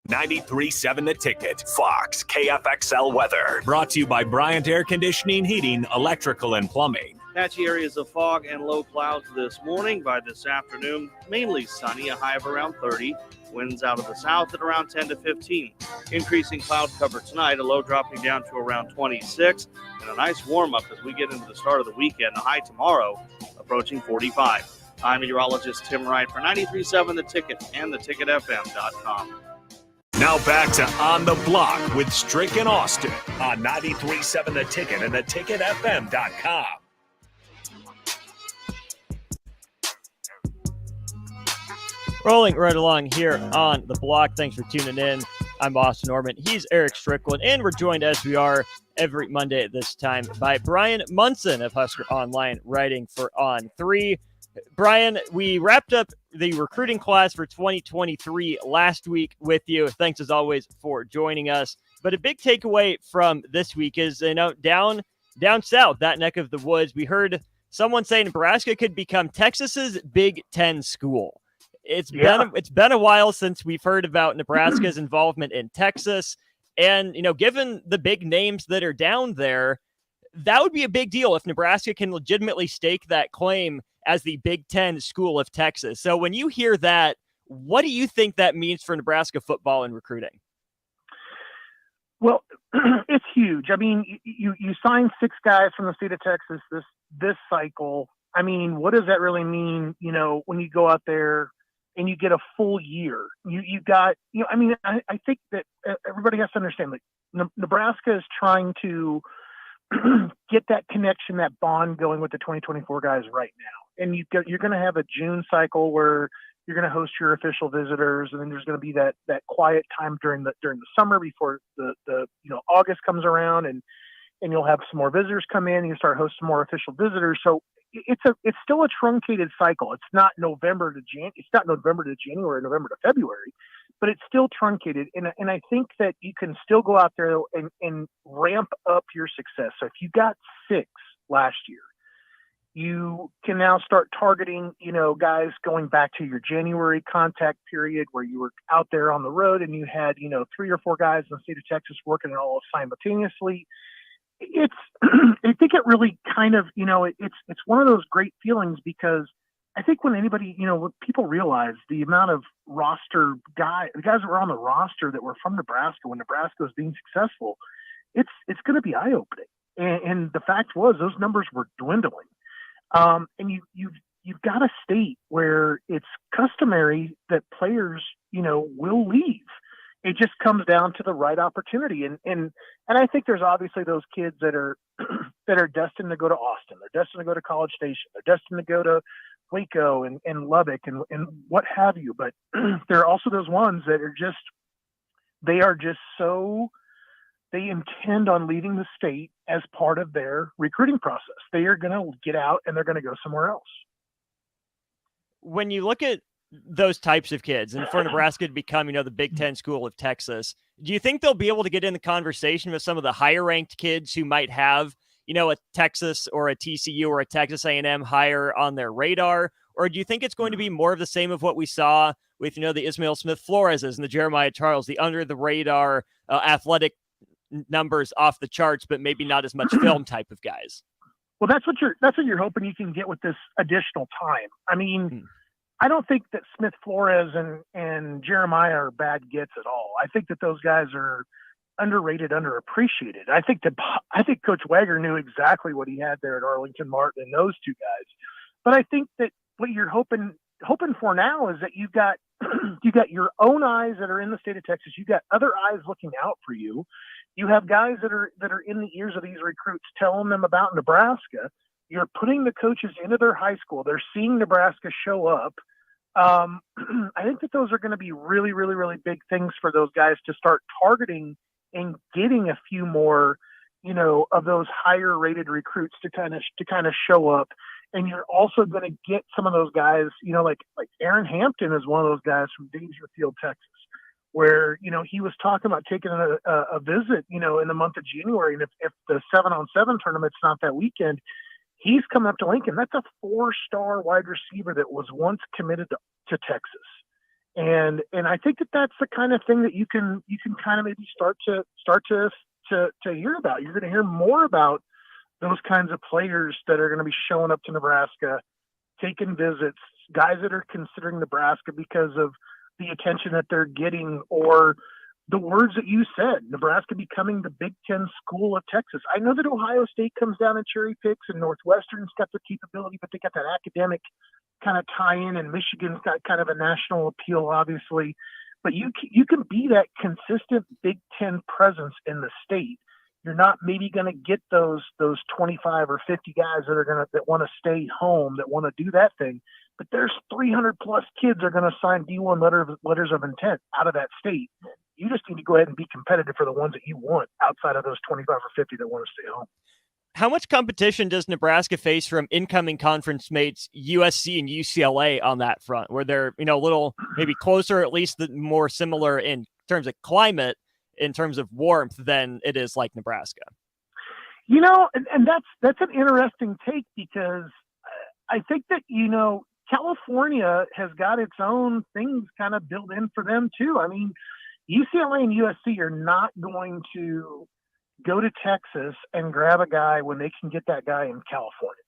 93.7 The Ticket, Fox, KFXL weather. Brought to you by Bryant Air Conditioning, Heating, Electrical, and Plumbing.
Patchy areas of fog and low clouds this morning. By this afternoon, mainly sunny, a high of around 30. Winds out of the south at around 10 to 15. Increasing cloud cover tonight, a low dropping down to around 26. And a nice warm-up as we get into the start of the weekend. A high tomorrow approaching 45. I'm meteorologist Tim Wright for 93.7 The Ticket and theticketfm.com.
Now back to On the Block with Strick and Austin on 93.7 The Ticket and theticketfm.com.
Rolling right along here on the block. Thanks for tuning in. I'm Austin Norman. He's Eric Strickland, and we're joined as we are every Monday at this time by Brian Munson of Husker Online, writing for On3. Brian, we wrapped up the recruiting class for 2023 last week with you. Thanks as always for joining us. But a big takeaway from this week is, down south, that neck of the woods, we heard someone say Nebraska could become Texas's Big Ten school. It's been a while since we've heard about Nebraska's involvement in Texas. And, given the big names that are down there, that would be a big deal if Nebraska can legitimately stake that claim as the Big Ten school of Texas. So when you hear that, what do you think that means for Nebraska football and recruiting?
Well, it's huge. I mean, you signed 6 guys from the state of Texas this cycle. I mean, what does that really mean, when you go out there and you get a full year? You got, I think that everybody has to understand, like, Nebraska is trying to get that connection, that bond going with the 2024 guys right now. And you're going to have a June cycle where you're going to host your official visitors, and then there's going to be that quiet time during the summer before the August comes around, and you'll have some more visitors come in, and you start hosting more official visitors. So it's still a truncated cycle. It's not November to January, November to February, but it's still truncated. And I think that you can still go out there and ramp up your success. So if you got 6 last year, you can now start targeting, guys going back to your January contact period where you were out there on the road and you had, 3 or 4 guys in the state of Texas working it all simultaneously. I think it really kind of, it's one of those great feelings, because I think when people realize the amount of the guys that were on the roster that were from Nebraska when Nebraska was being successful, it's going to be eye-opening. And the fact was, those numbers were dwindling. And you've got a state where it's customary that players, will leave. It just comes down to the right opportunity. And I think there's obviously those kids that are destined to go to Austin. They're destined to go to College Station. They're destined to go to Waco and Lubbock and what have you. But there are also those ones that they intend on leaving the state as part of their recruiting process. They are going to get out and they're going to go somewhere else.
When you look at those types of kids, and for Nebraska to become, the Big Ten school of Texas, do you think they'll be able to get in the conversation with some of the higher ranked kids who might have, a Texas or a TCU or a Texas A&M higher on their radar? Or do you think it's going to be more of the same of what we saw with, the Ismail Smith Floreses and the Jeremiah Charles, the under the radar athletic numbers off the charts, but maybe not as much film type of guys?
Well, that's what you're hoping you can get with this additional time. I mean, I don't think that Smith Flores and Jeremiah are bad gets at all. I think that those guys are underrated, underappreciated. I think Coach Wager knew exactly what he had there at Arlington Martin and those 2 guys. But I think that what you're hoping for now is that you've got your own eyes that are in the state of Texas. You've got other eyes looking out for you. You have guys that are in the ears of these recruits telling them about Nebraska. You're putting the coaches into their high school. They're seeing Nebraska show up. I think that those are going to be really, really, really big things for those guys to start targeting and getting a few more, of those higher rated recruits to kind of show up And you're also going to get some of those guys, like Aaron Hampton is one of those guys from Dangerfield, Texas, where, he was talking about taking a visit, in the month of January. And if the 7-on-7 tournament's not that weekend, he's coming up to Lincoln. That's a 4-star wide receiver that was once committed to Texas. And I think that that's the kind of thing that you can kind of maybe start to hear about. You're going to hear more about those kinds of players that are going to be showing up to Nebraska, taking visits, guys that are considering Nebraska because of the attention that they're getting, or the words that you said, Nebraska becoming the Big Ten school of Texas. I know that Ohio State comes down and cherry picks, and Northwestern's got the capability, but they got that academic kind of tie-in, and Michigan's got kind of a national appeal, obviously. But you can be that consistent Big Ten presence in the state. You're not maybe going to get those 25 or 50 guys that want to stay home, that want to do that thing. But there's 300 plus kids are going to sign D1 letters of intent out of that state. You just need to go ahead and be competitive for the ones that you want outside of those 25 or 50 that want to stay home.
How much competition does Nebraska face from incoming conference mates USC and UCLA on that front, where they're, a little maybe closer, at least more similar in terms of climate, in terms of warmth, than it is like Nebraska?
And that's an interesting take, because I think that, California has got its own things kind of built in for them too. I mean, UCLA and USC are not going to go to Texas and grab a guy when they can get that guy in California.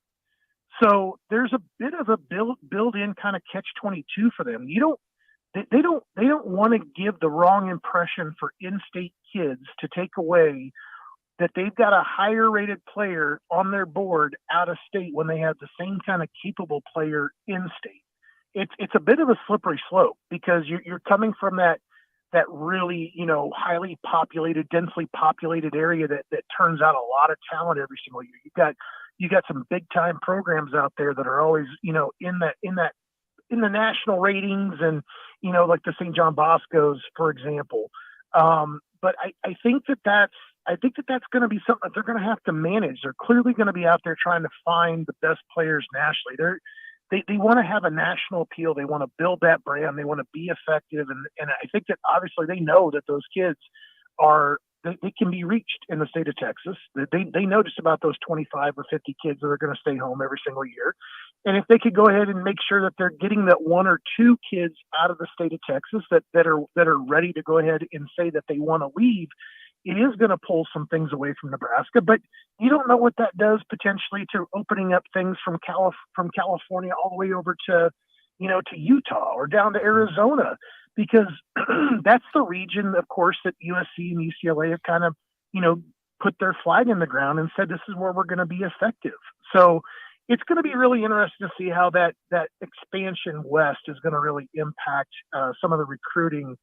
So there's a bit of a built-in kind of catch-22 for them. They don't want to give the wrong impression for in-state kids to take away that they've got a higher rated player on their board out of state when they have the same kind of capable player in state. It's a bit of a slippery slope, because you're coming from that really, highly populated, densely populated area that turns out a lot of talent every single year. You got some big time programs out there that are always, in the national ratings, and, like the St. John Bosco's, for example. But I think that's going to be something that they're going to have to manage. They're clearly going to be out there trying to find the best players nationally. They want to have a national appeal. They want to build that brand. They want to be effective. And I think that obviously they know that those kids they can be reached in the state of Texas. They know just about those 25 or 50 kids that are going to stay home every single year. And if they could go ahead and make sure that they're getting that 1 or 2 kids out of the state of Texas that are ready to go ahead and say that they want to leave, it is going to pull some things away from Nebraska. But you don't know what that does potentially to opening up things from California all the way over to Utah or down to Arizona, because that's the region, of course, that USC and UCLA have kind of, put their flag in the ground and said, this is where we're going to be effective. So it's going to be really interesting to see how that expansion west is going to really impact some of the recruiting.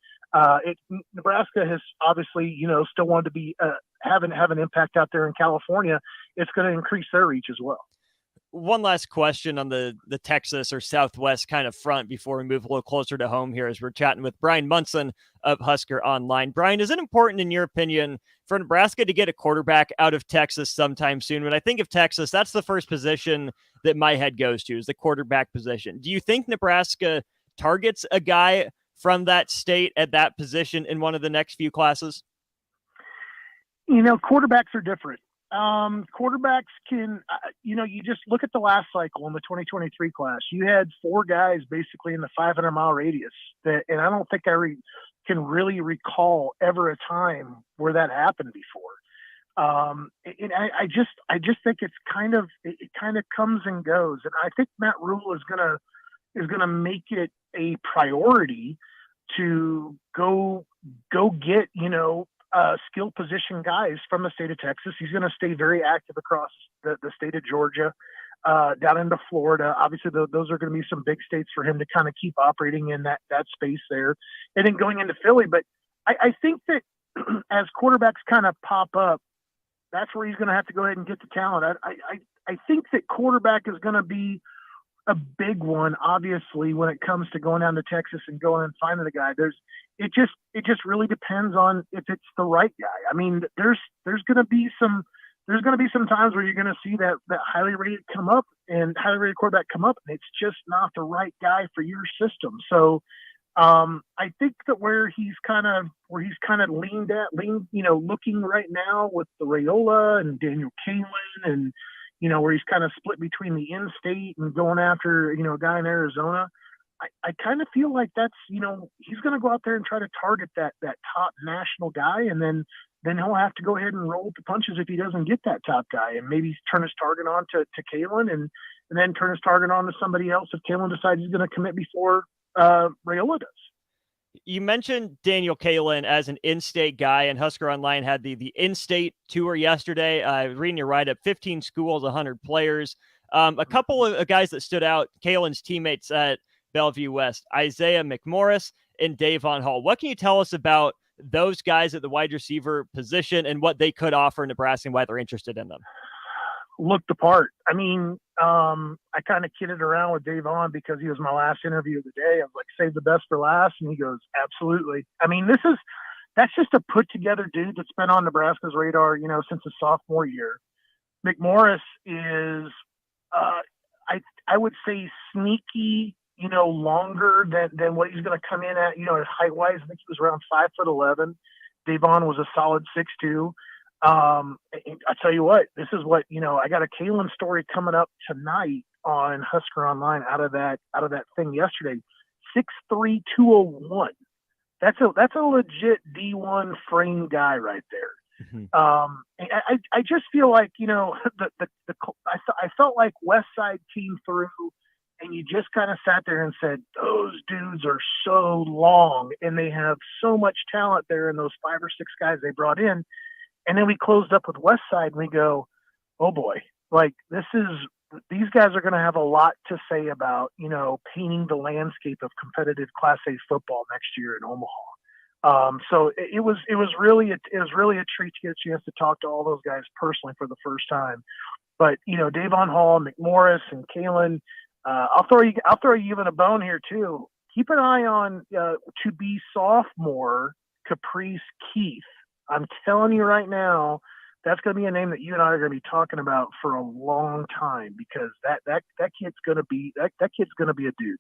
Nebraska has obviously, still wanted to be have an impact out there in California. It's going to increase their reach as well.
One last question on the Texas or Southwest kind of front before we move a little closer to home here, as we're chatting with Brian Munson of Husker Online. Brian, is it important, in your opinion, for Nebraska to get a quarterback out of Texas sometime soon? When I think of Texas, that's the first position that my head goes to, is the quarterback position. Do you think Nebraska targets a guy from that state at that position in one of the next few classes?
Quarterbacks are different. Quarterbacks can, you just look at the last cycle in the 2023 class. You had 4 guys basically in the 500-mile radius and I don't think I can really recall ever a time where that happened before. And I just think it kind of comes and goes. And I think Matt Rule is gonna make it a priority to go get, skill position guys from the state of Texas. He's going to stay very active across the state of Georgia, down into Florida. Obviously, those are going to be some big states for him to kind of keep operating in that space there. And then going into Philly. But I think that as quarterbacks kind of pop up, that's where he's going to have to go ahead and get the talent. I think that quarterback is going to be a big one, obviously, when it comes to going down to Texas and going and finding a guy. It just really depends on if it's the right guy. I mean, there's going to be some there's going to be some times where you're going to see that highly rated quarterback come up, and it's just not the right guy for your system. So I think that where he's kind of looking right now with the Raiola and Daniel Kaelin, and where he's kind of split between the in-state and going after a guy in Arizona. I kind of feel like that's he's going to go out there and try to target that top national guy, and then he'll have to go ahead and roll with the punches if he doesn't get that top guy, and maybe turn his target on to Kaelin, and then turn his target on to somebody else if Kaelin decides he's going to commit before Raiola does.
You mentioned Daniel Kaelin as an in-state guy, and Husker Online had the in-state tour yesterday. Reading your write-up, 15 schools, 100 players. A couple of guys that stood out, Kaelin's teammates at Bellevue West, Isaiah McMorris and Davon Hall. What can you tell us about those guys at the wide receiver position and what they could offer Nebraska and why they're interested in them?
Looked the part. I mean, I kind of kidded around with Davon because he was my last interview of the day. I was like, save the best for last. And he goes, absolutely. I mean, that's just a put together dude that's been on Nebraska's radar, since his sophomore year. McMorris is, I would say sneaky, longer than what he's going to come in at, at height wise. I think he was around 5'11". Davon was a solid 6'2". I tell you what, this is what, I got a Kaelin story coming up tonight on Husker Online out of that thing yesterday. 6'3", 201. That's a legit D1 frame guy right there. Mm-hmm. I just feel like, I felt like Westside came through and you just kind of sat there and said, those dudes are so long and they have so much talent there in those 5 or 6 guys they brought in. And then we closed up with Westside and we go, oh boy, like these guys are going to have a lot to say about, painting the landscape of competitive Class A football next year in Omaha. So it was really a treat to get a chance to talk to all those guys personally for the first time. But, Davon Hall, McMorris, and Kaelin, I'll throw you even a bone here too. Keep an eye on to be sophomore Caprice Keith. I'm telling you right now, that's going to be a name that you and I are going to be talking about for a long time because that kid's going to be a dude.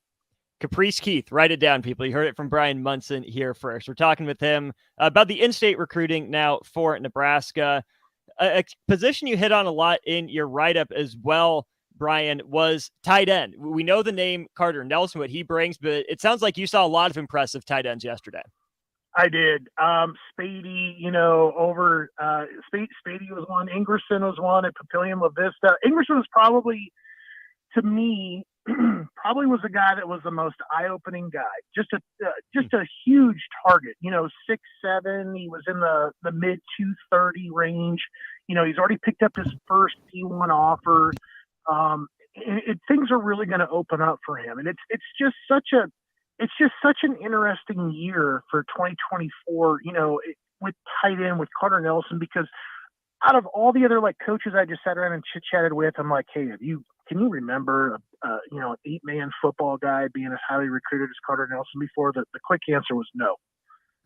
Caprice Keith, write it down, people. You heard it from Brian Munson here first. We're talking with him about the in-state recruiting now for Nebraska. A position you hit on a lot in your write-up as well, Brian, was tight end. We know the name Carter Nelson, what he brings, but it sounds like you saw a lot of impressive tight ends yesterday.
I did. Spady, Spady was one. Ingerson was one at Papillion La Vista. Ingerson was probably, to me, was the guy that was the most eye-opening guy. Just a huge target. 6'7". He was in the mid 230 range. He's already picked up his first D1 offer. Things are really going to open up for him, and it's just such an interesting year for 2024, with tight end, with Carter Nelson, because out of all the other coaches I just sat around and chit-chatted with, I'm like, hey, can you remember, an 8-man football guy being as highly recruited as Carter Nelson before? The quick answer was no.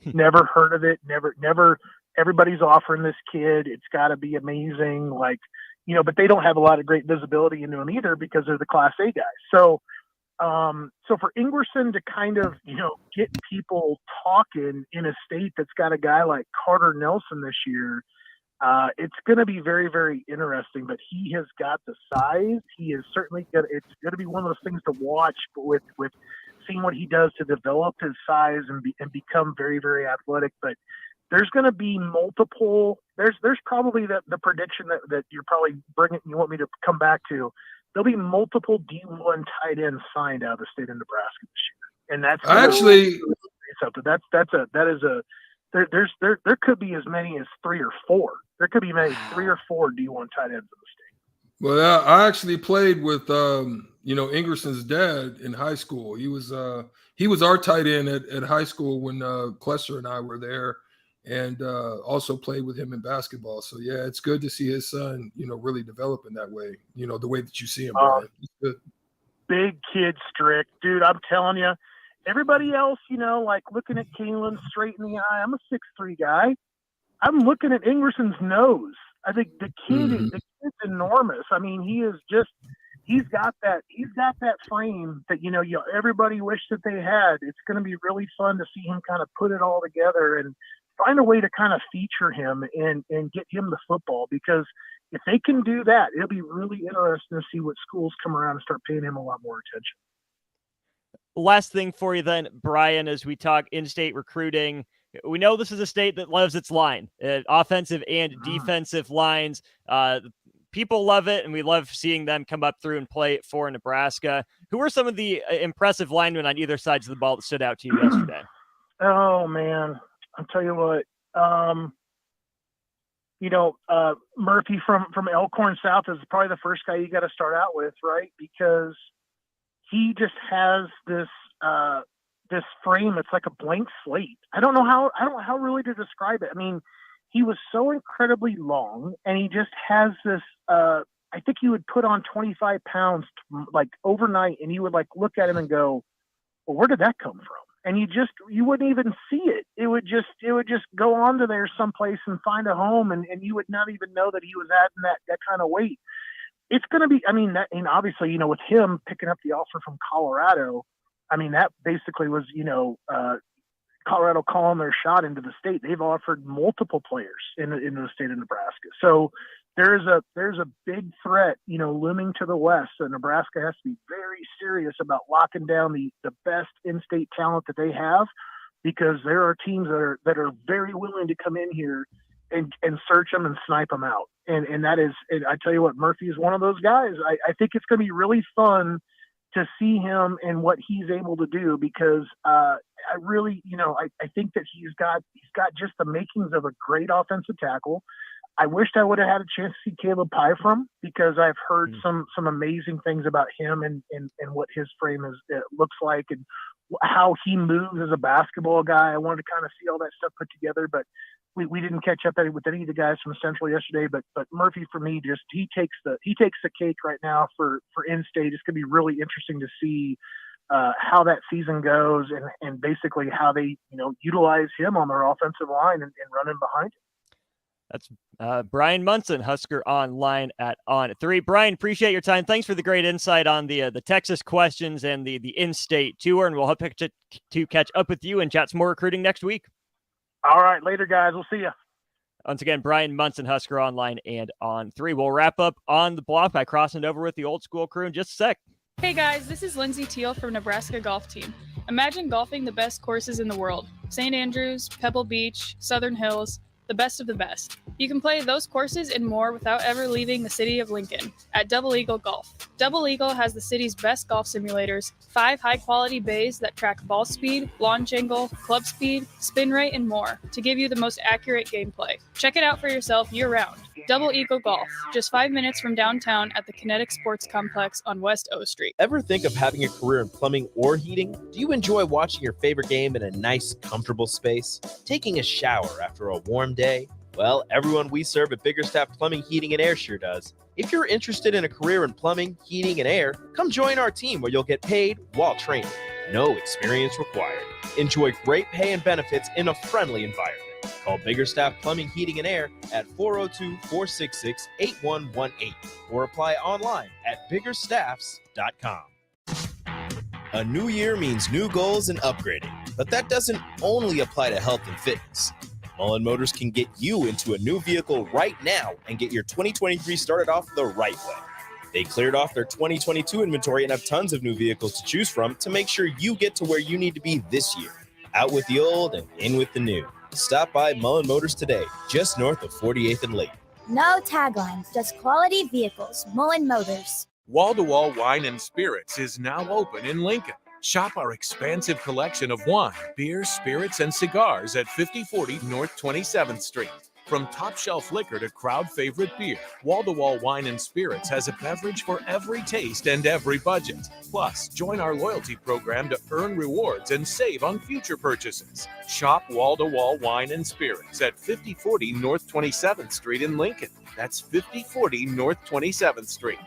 Never heard of it. Never. Everybody's offering this kid. It's got to be amazing. But they don't have a lot of great visibility into him either because they're the Class A guys. So for Ingerson to kind of, get people talking in a state that's got a guy like Carter Nelson this year, it's going to be very, very interesting. But he has got the size. He is certainly it's going to be one of those things to watch with seeing what he does to develop his size and become very, very athletic. But there's going to be multiple. There's probably the prediction that you're probably you want me to come back to. There'll be multiple D1 tight ends signed out of the state of Nebraska this year, and that's
actually
there could be as many as 3 or 4. There could be maybe 3 or 4 D1 tight ends in the state.
Well, I actually played with Ingerson's dad in high school. He was our tight end at high school when Klesser and I were there, and also played with him in basketball. So yeah, it's good to see his son, really develop in that way. The way that you see him. It's good.
Big kid, strict, dude. I'm telling you, everybody else, looking at Kaelin straight in the eye. I'm a 6'3" guy. I'm looking at Ingerson's nose. I think the kid's enormous. I mean, he's got that frame that, everybody wished that they had. It's going to be really fun to see him kind of put it all together and find a way to kind of feature him and get him the football, because if they can do that, it'll be really interesting to see what schools come around and start paying him a lot more attention.
Last thing for you then, Brian, as we talk in-state recruiting, we know this is a state that loves its line, offensive and defensive lines. People love it, and we love seeing them come up through and play for Nebraska. Who were some of the impressive linemen on either sides of the ball that stood out to you yesterday?
Oh, man. I'll tell you what. Murphy from Elkhorn South is probably the first guy you got to start out with, right? Because he just has this frame. It's like a blank slate. I don't know how really to describe it. I mean, he was so incredibly long, and he just has this. I think he would put on 25 pounds like overnight, and you would like look at him and go, "Well, where did that come from?" And you wouldn't even see it. It would just go onto there someplace and find a home, and you would not even know that he was at that kind of weight. It's going to be, and obviously, with him picking up the offer from Colorado, that basically was, Colorado calling their shot into the state. They've offered multiple players in the state of Nebraska. So there's a big threat, looming to the west. So Nebraska has to be very serious about locking down the best in-state talent that they have, because there are teams that are very willing to come in here and search them and snipe them out. And that is, I tell you what, Murphy is one of those guys. I think it's going to be really fun to see him and what he's able to do, because I really, I think that he's got just the makings of a great offensive tackle. I wished I would have had a chance to see Caleb Pye from, because I've heard some amazing things about him and what his frame looks like and how he moves as a basketball guy. I wanted to kind of see all that stuff put together, but we didn't catch up with any of the guys from Central yesterday. But Murphy, for me, just he takes the cake right now for in-state. It's going to be really interesting to see how that season goes and basically how they utilize him on their offensive line and run him behind him.
That's Brian Munson, Husker Online at On3. Brian, appreciate your time. Thanks for the great insight on the Texas questions and the in-state tour, and we'll hope to catch up with you and chat some more recruiting next week.
All right, later, guys. We'll see you.
Once again, Brian Munson, Husker Online and On3. We'll wrap up on the block by crossing it over with the old school crew in just a sec.
Hey guys, this is Lindsay Teal from Nebraska Golf Team. Imagine golfing the best courses in the world: St. Andrews, Pebble Beach, Southern Hills, the best of the best. You can play those courses and more without ever leaving the city of Lincoln at Double Eagle Golf. Double Eagle has the city's best golf simulators, 5 high-quality bays that track ball speed, launch angle, club speed, spin rate, and more to give you the most accurate gameplay. Check it out for yourself year-round. Double Eagle Golf, just 5 minutes from downtown at the Kinetic Sports Complex on West O Street.
Ever think of having a career in plumbing or heating? Do you enjoy watching your favorite game in a nice, comfortable space? Taking a shower after a warm day? Well, everyone we serve at Biggerstaff Plumbing, Heating, and Air sure does. If you're interested in a career in plumbing, heating, and air, come join our team where you'll get paid while training. No experience required. Enjoy great pay and benefits in a friendly environment. Call Biggerstaff Plumbing, Heating, and Air at 402-466-8118 or apply online at biggerstaffs.com. A new year means new goals and upgrading, but that doesn't only apply to health and fitness. Mullen Motors can get you into a new vehicle right now and get your 2023 started off the right way. They cleared off their 2022 inventory and have tons of new vehicles to choose from to make sure you get to where you need to be this year. Out with the old and in with the new. Stop by Mullen Motors today, just north of 48th and Lake.
No taglines, just quality vehicles. Mullen Motors.
Wall-to-Wall Wine and Spirits is now open in Lincoln. Shop our expansive collection of wine, beer, spirits, and cigars at 5040 North 27th Street. From top shelf liquor to crowd favorite beer, Wall-to-Wall Wine and Spirits has a beverage for every taste and every budget. Plus, join our loyalty program to earn rewards and save on future purchases. Shop Wall-to-Wall Wine and Spirits at 5040 North 27th Street in Lincoln. That's 5040 North 27th Street.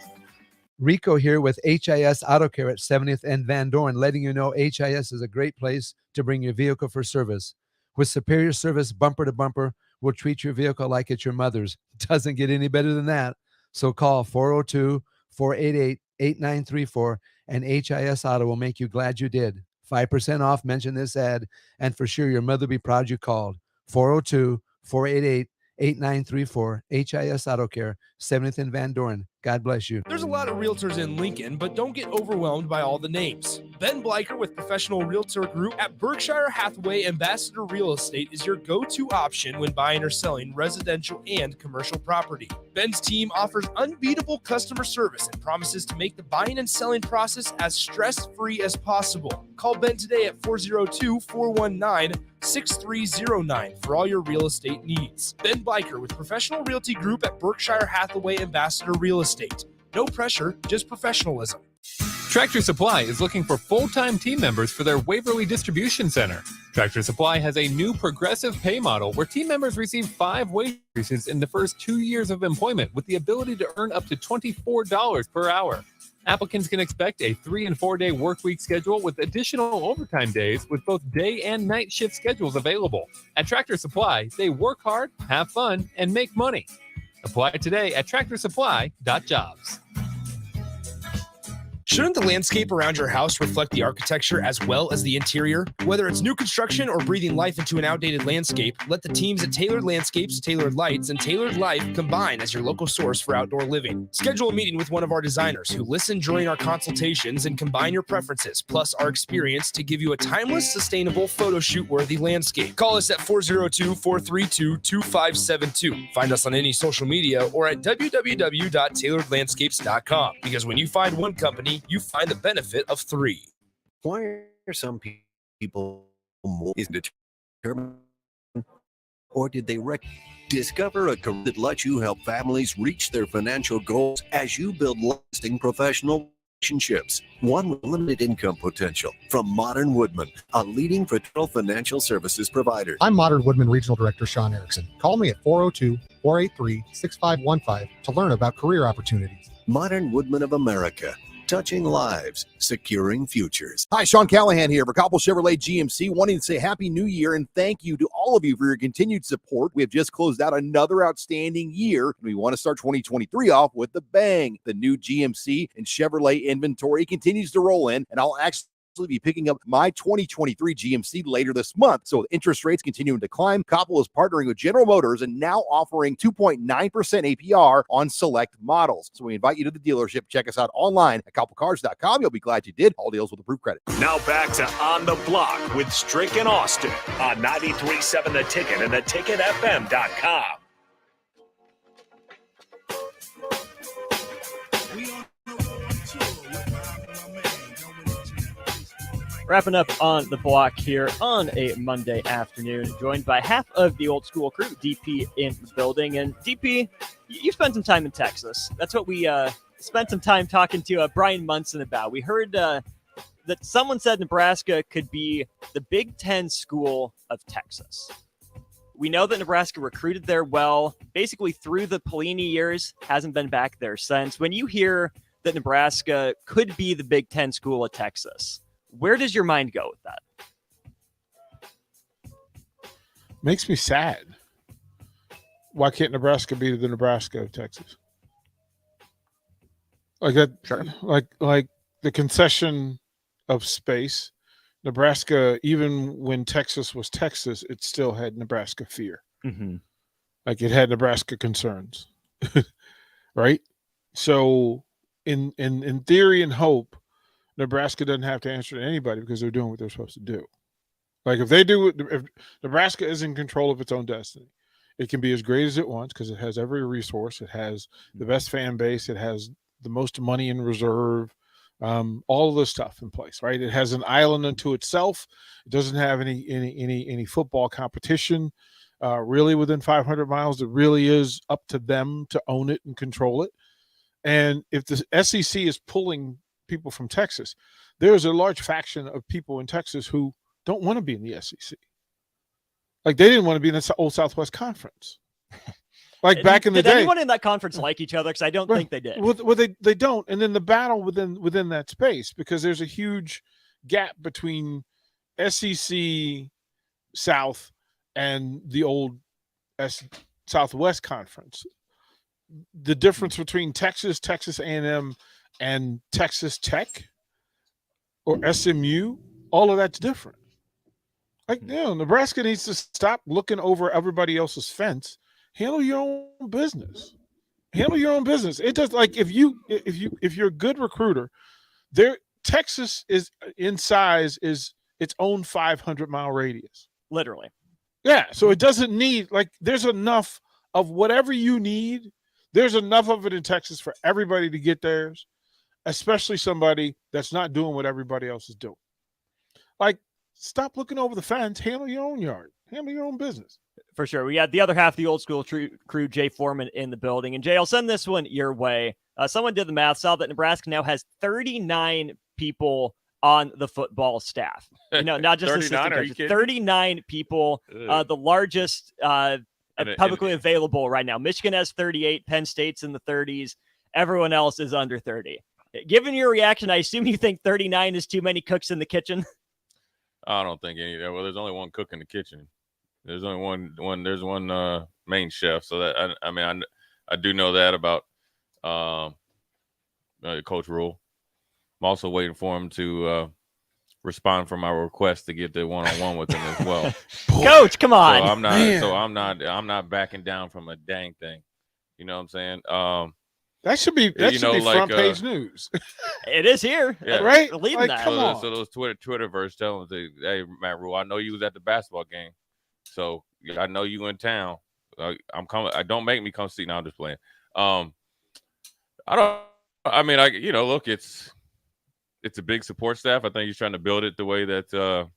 Rico here with HIS Auto Care at 70th and Van Dorn, letting you know HIS is a great place to bring your vehicle for service. With superior service bumper to bumper, will treat your vehicle like it's your mother's. It doesn't get any better than that. So call 402-488-8934 and HIS Auto will make you glad you did. 5% off, mention this ad, and for sure your mother will be proud you called. 402-488-8934, HIS Auto Care, 70th and Van Doren. God bless you.
There's a lot of realtors in Lincoln, but don't get overwhelmed by all the names. Ben Bleicher with Professional Realtor Group at Berkshire Hathaway Ambassador Real Estate is your go-to option when buying or selling residential and commercial property. Ben's team offers unbeatable customer service and promises to make the buying and selling process as stress-free as possible. Call Ben today at 402-419-6309 for all your real estate needs. Ben Bleicher with Professional Realty Group at Berkshire Hathaway Ambassador Real Estate. No pressure, just professionalism.
Tractor Supply is looking for full-time team members for their Waverly Distribution Center. Tractor Supply has a new progressive pay model where team members receive 5 wage increases in the first 2 years of employment with the ability to earn up to $24 per hour. Applicants can expect a 3- and 4-day work week schedule with additional overtime days with both day and night shift schedules available. At Tractor Supply, they work hard, have fun, and make money. Apply today at tractorsupply.jobs.
Shouldn't the landscape around your house reflect the architecture as well as the interior? Whether it's new construction or breathing life into an outdated landscape, let the teams at Tailored Landscapes, Tailored Lights, and Tailored Life combine as your local source for outdoor living. Schedule a meeting with one of our designers who listen during our consultations and combine your preferences, plus our experience to give you a timeless, sustainable, photo shoot-worthy landscape. Call us at 402-432-2572. Find us on any social media or at www.tailoredlandscapes.com. Because when you find one company, you find the benefit of 3.
Why are some people more determined, or did they discover a career that lets you help families reach their financial goals as you build lasting professional relationships? One with limited income potential. From Modern Woodman, a leading fraternal financial services provider.
I'm Modern Woodman Regional Director Sean Erickson. Call me at 402-483-6515 to learn about career opportunities.
Modern Woodman of America. Touching lives, securing futures.
Hi, Sean Callahan here for Coppell Chevrolet GMC, wanting to say Happy New Year and thank you to all of you for your continued support. We have just closed out another outstanding year, and we want to start 2023 off with a bang. The new GMC and Chevrolet inventory continues to roll in, and I'll actually be picking up my 2023 GMC later this month. So with interest rates continuing to climb, Coppell is partnering with General Motors and now offering 2.9% APR on select models. So we invite you to the dealership. Check us out online at CoppellCars.com. You'll be glad you did. All deals with approved credit.
Now back to On the Block with Strick and Austin on 93.7 The Ticket and theticketfm.com.
Wrapping up on the block here on a Monday afternoon, joined by half of the old school crew, DP in the building. And DP, you spent some time in Texas. That's what we spent some time talking to Brian Munson about. We heard that someone said Nebraska could be the Big Ten school of Texas. We know that Nebraska recruited there well, basically through the Pelini years, hasn't been back there since. When you hear that Nebraska could be the Big Ten school of Texas, where does your mind go with that?
Makes me sad. Why can't Nebraska be the Nebraska of Texas? Like that, sure. Like the concession of space. Nebraska, even when Texas was Texas, it still had Nebraska fear.
Mm-hmm.
Like it had Nebraska concerns, right? So in theory and hope, Nebraska doesn't have to answer to anybody because they're doing what they're supposed to do. Like if Nebraska is in control of its own destiny, it can be as great as it wants because it has every resource. It has the best fan base. It has the most money in reserve, all of this stuff in place, right? It has an island unto itself. It doesn't have any football competition really within 500 miles. It really is up to them to own it and control it. And if the SEC is pulling people from Texas, there's a large faction of people in Texas who don't want to be in the SEC. Like they didn't want to be in the old Southwest Conference. Like back in the day.
Did anyone in that conference like each other? Because I don't think they did.
Well, they don't. And then the battle within that space, because there's a huge gap between SEC South and the old Southwest Conference. The difference between Texas A&M, and Texas Tech or SMU, all of that's different. Like, Nebraska needs to stop looking over everybody else's fence. Handle your own business. Handle your own business. It does, like, if you're a good recruiter, Texas is in size is its own 500-mile radius.
Literally.
Yeah. So it doesn't need, like, there's enough of whatever you need. There's enough of it in Texas for everybody to get theirs, especially somebody that's not doing what everybody else is doing. Like, stop looking over the fence. Handle your own yard. Handle your own business.
For sure. We got the other half of the old school crew, Jay Foreman, in the building. And Jay, I'll send this one your way. Someone did the math, saw that Nebraska now has 39 people on the football staff. Not just
39, are you kidding?
39 people, the largest publicly available right now. Michigan has 38, Penn State's in the 30s. Everyone else is under 30. Given your reaction, I assume you think 39 is too many cooks in the kitchen.
I don't think any. Well, there's only one cook in the kitchen. There's only one. There's one main chef. So that I do know that about Coach Rule. I'm also waiting for him to respond for my request to get the one-on-one with him as well.
Coach, come on.
I'm not backing down from a dang thing. You know what I'm saying?
That should be front page news.
It is here,
right?
Leading that.
Come on. So those Twitterverse telling them, "Hey, Matt Rule, I know you was at the basketball game, so I know you in town. I'm coming. Don't make me come see." Now I'm just playing. Look, it's a big support staff. I think he's trying to build it the way that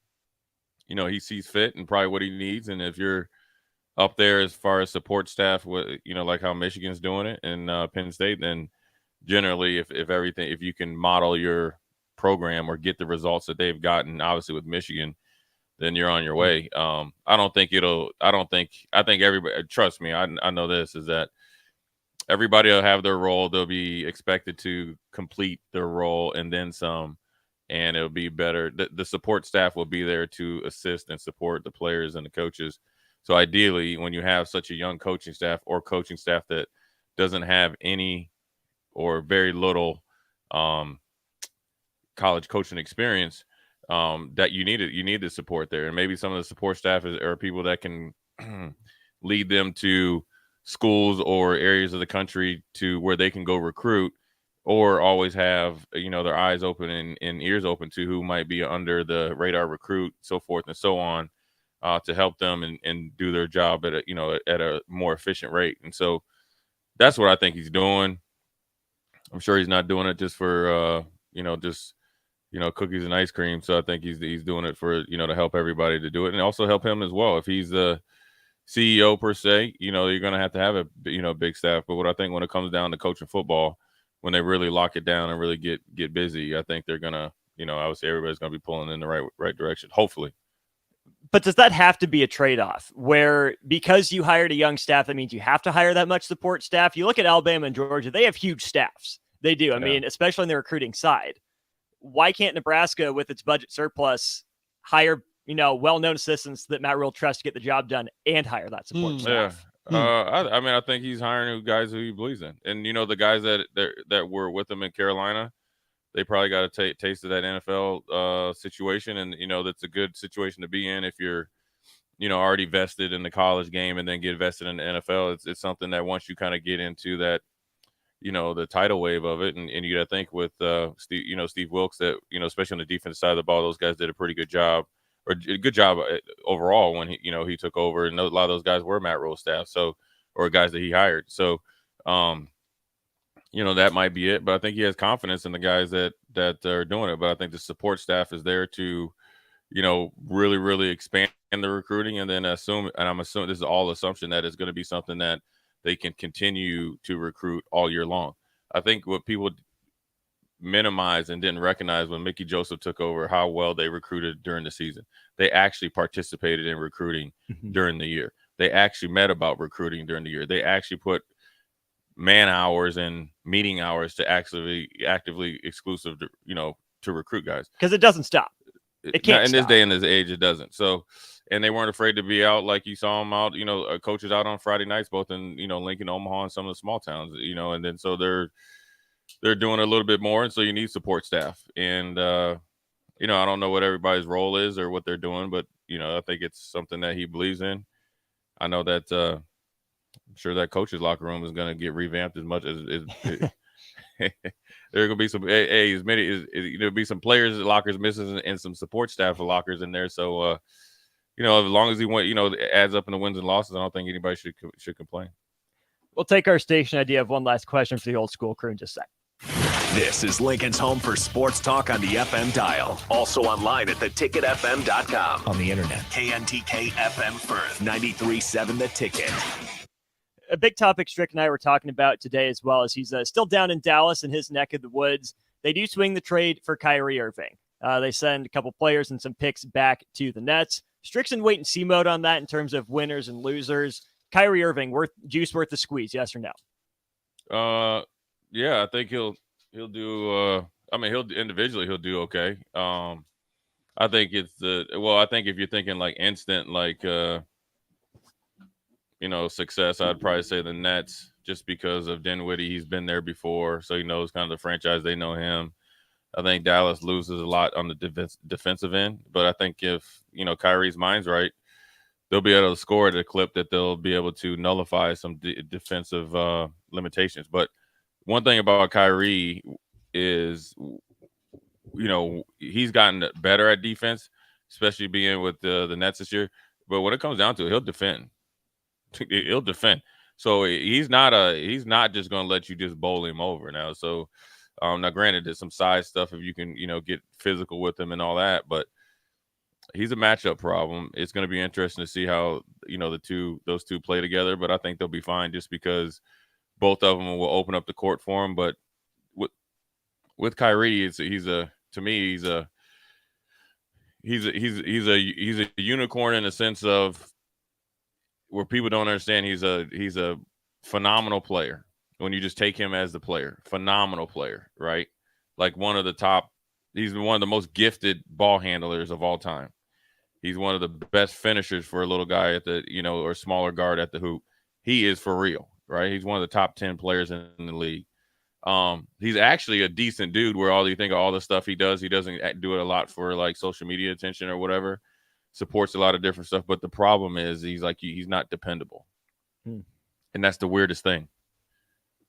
he sees fit and probably what he needs. And if you're up there as far as support staff, like how Michigan's doing it and Penn State, then generally if you can model your program or get the results that they've gotten, obviously with Michigan, then you're on your way. I think everybody, trust me, I know this, is that everybody will have their role. They'll be expected to complete their role and then some, and it'll be better. The support staff will be there to assist and support the players and the coaches. So ideally, when you have such a young coaching staff or coaching staff that doesn't have any or very little college coaching experience, that you need the support there. And maybe some of the support staff are people that can lead them to schools or areas of the country to where they can go recruit, or always have their eyes open and ears open to who might be under the radar recruit, so forth and so on. To help them and do their job at a more efficient rate. And so that's what I think he's doing. I'm sure he's not doing it just for cookies and ice cream. So I think he's doing it for to help everybody to do it, and also help him as well. If he's the CEO per se, you're going to have a big staff. But what I think when it comes down to coaching football, when they really lock it down and really get busy, I think they're gonna I would say everybody's gonna be pulling in the right direction, hopefully.
But does that have to be a trade-off where, because you hired a young staff, that means you have to hire that much support staff? You look at Alabama and Georgia, they have huge staffs. They do. I mean, especially on the recruiting side. Why can't Nebraska, with its budget surplus, hire, well-known assistants that Matt Rule trusts to get the job done and hire that support staff?
I think he's hiring guys who he believes in. And, the guys that were with him in Carolina, they probably got a taste of that NFL situation. And, that's a good situation to be in if you're, already vested in the college game and then get vested in the NFL. It's something that once you kind of get into that, the tidal wave of it. And you got to think with Steve Wilkes that, especially on the defensive side of the ball, those guys did a pretty good job, or a good job overall when he took over. And a lot of those guys were Matt Rule staff, or guys that he hired. So, that might be it, but I think he has confidence in the guys that are doing it. But I think the support staff is there to, really, really expand the recruiting, and then I'm assuming this is all assumption that it's going to be something that they can continue to recruit all year long. I think what people minimize and didn't recognize when Mickey Joseph took over, how well they recruited during the season. They actually participated in recruiting during the year. They actually met about recruiting during the year. They actually put man hours and meeting hours to actively exclusive to recruit guys,
because it doesn't stop. It can't
in this day and this age. It doesn't. So and they weren't afraid to be out like you saw them out, coaches out on Friday nights, both in, Lincoln, Omaha, and some of the small towns, and then so they're doing a little bit more. And so you need support staff. And, I don't know what everybody's role is or what they're doing, but, I think it's something that he believes in. I know that I'm sure that coach's locker room is going to get revamped as much as there are going to be some, there'll be some players' lockers missing and some support staff lockers in there. So, as long as he went, it adds up in the wins and losses, I don't think anybody should complain.
We'll take our station idea of one last question for the old school crew in just a sec.
This is Lincoln's home for sports talk on the FM dial. Also online at theticketfm.com.
On the internet.
KNTK FM Firth, 93.7 The Ticket.
A big topic Strick and I were talking about today as well, as he's still down in Dallas in his neck of the woods. They do swing the trade for Kyrie Irving. They send a couple players and some picks back to the Nets. Strick's in wait-and-see mode on that in terms of winners and losers. Kyrie Irving, worth the squeeze, yes or no?
Yeah, I think he'll do. He'll individually he'll do okay. I think I think if you're thinking like instant, like success, I'd probably say the Nets, just because of Dinwiddie. He's been there before, so he knows kind of the franchise. They know him. I think Dallas loses a lot on the defensive end, but I think if Kyrie's mind's right, they'll be able to score at a clip that they'll be able to nullify some defensive limitations. But one thing about Kyrie is, he's gotten better at defense, especially being with the Nets this year. But when it comes down to it, he'll defend. He'll defend. So he's not just going to let you just bowl him over now. So now, granted, there's some size stuff if you can, get physical with him and all that, but he's a matchup problem. It's going to be interesting to see how, those two play together, but I think they'll be fine just because both of them will open up the court for him. But with Kyrie, he's a unicorn in the sense of where people don't understand he's a phenomenal player. When you just take him as the player, phenomenal player, right? Like he's one of the most gifted ball handlers of all time. He's one of the best finishers for a little guy at the, or smaller guard at the hoop. He is for real, right? He's one of the top 10 players in the league. He's actually a decent dude where all you think of all the stuff he does, he doesn't do it a lot for like social media attention or whatever. Supports a lot of different stuff. But the problem is he's not dependable. And that's the weirdest thing.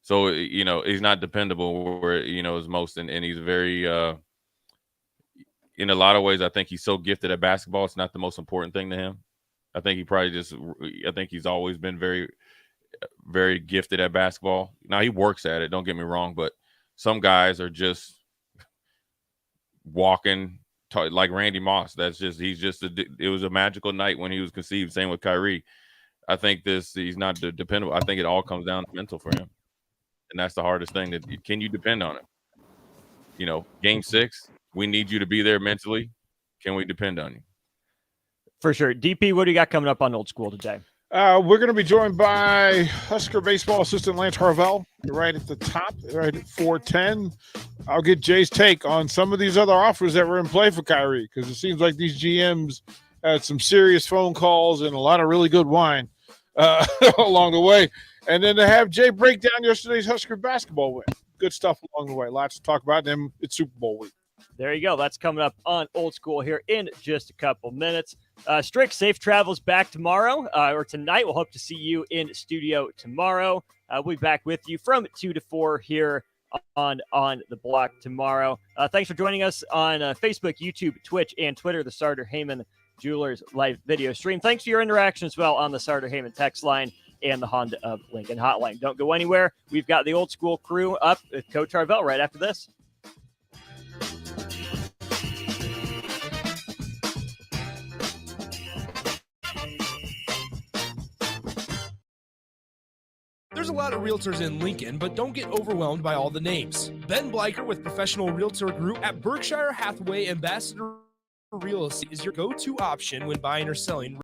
So, he's not dependable where, is most, and he's very, in a lot of ways, I think he's so gifted at basketball. It's not the most important thing to him. I think he's always been very, very gifted at basketball. Now he works at it. Don't get me wrong, but some guys are just walking like Randy Moss. It was a magical night when he was conceived. Same with Kyrie. I think he's not dependable. I think it all comes down to mental for him. And that's the hardest thing. Can you depend on him? Game 6, we need you to be there mentally. Can we depend on you?
For sure. DP, what do you got coming up on Old School today?
We're going to be joined by Husker baseball assistant Lance Harvell right at the top, right at 4:10. I'll get Jay's take on some of these other offers that were in play for Kyrie, because it seems like these GMs had some serious phone calls and a lot of really good wine along the way. And then to have Jay break down yesterday's Husker basketball win. Good stuff along the way. Lots to talk about. Then it's Super Bowl week.
There you go. That's coming up on Old School here in just a couple minutes. Strick, safe travels back tomorrow or tonight. We'll hope to see you in studio tomorrow. We'll be back with you from 2 to 4 here on the block tomorrow. Thanks for joining us on Facebook, YouTube, Twitch, and Twitter, the Sartor Heyman Jewelers live video stream. Thanks for your interaction as well on the Sartor Heyman text line and the Honda of Lincoln hotline. Don't go anywhere. We've got the Old School crew up with Coach Harvell right after this.
There's a lot of realtors in Lincoln, but don't get overwhelmed by all the names. Ben Bleicher with Professional Realtor Group at Berkshire Hathaway Ambassador Real Estate is your go-to option when buying or selling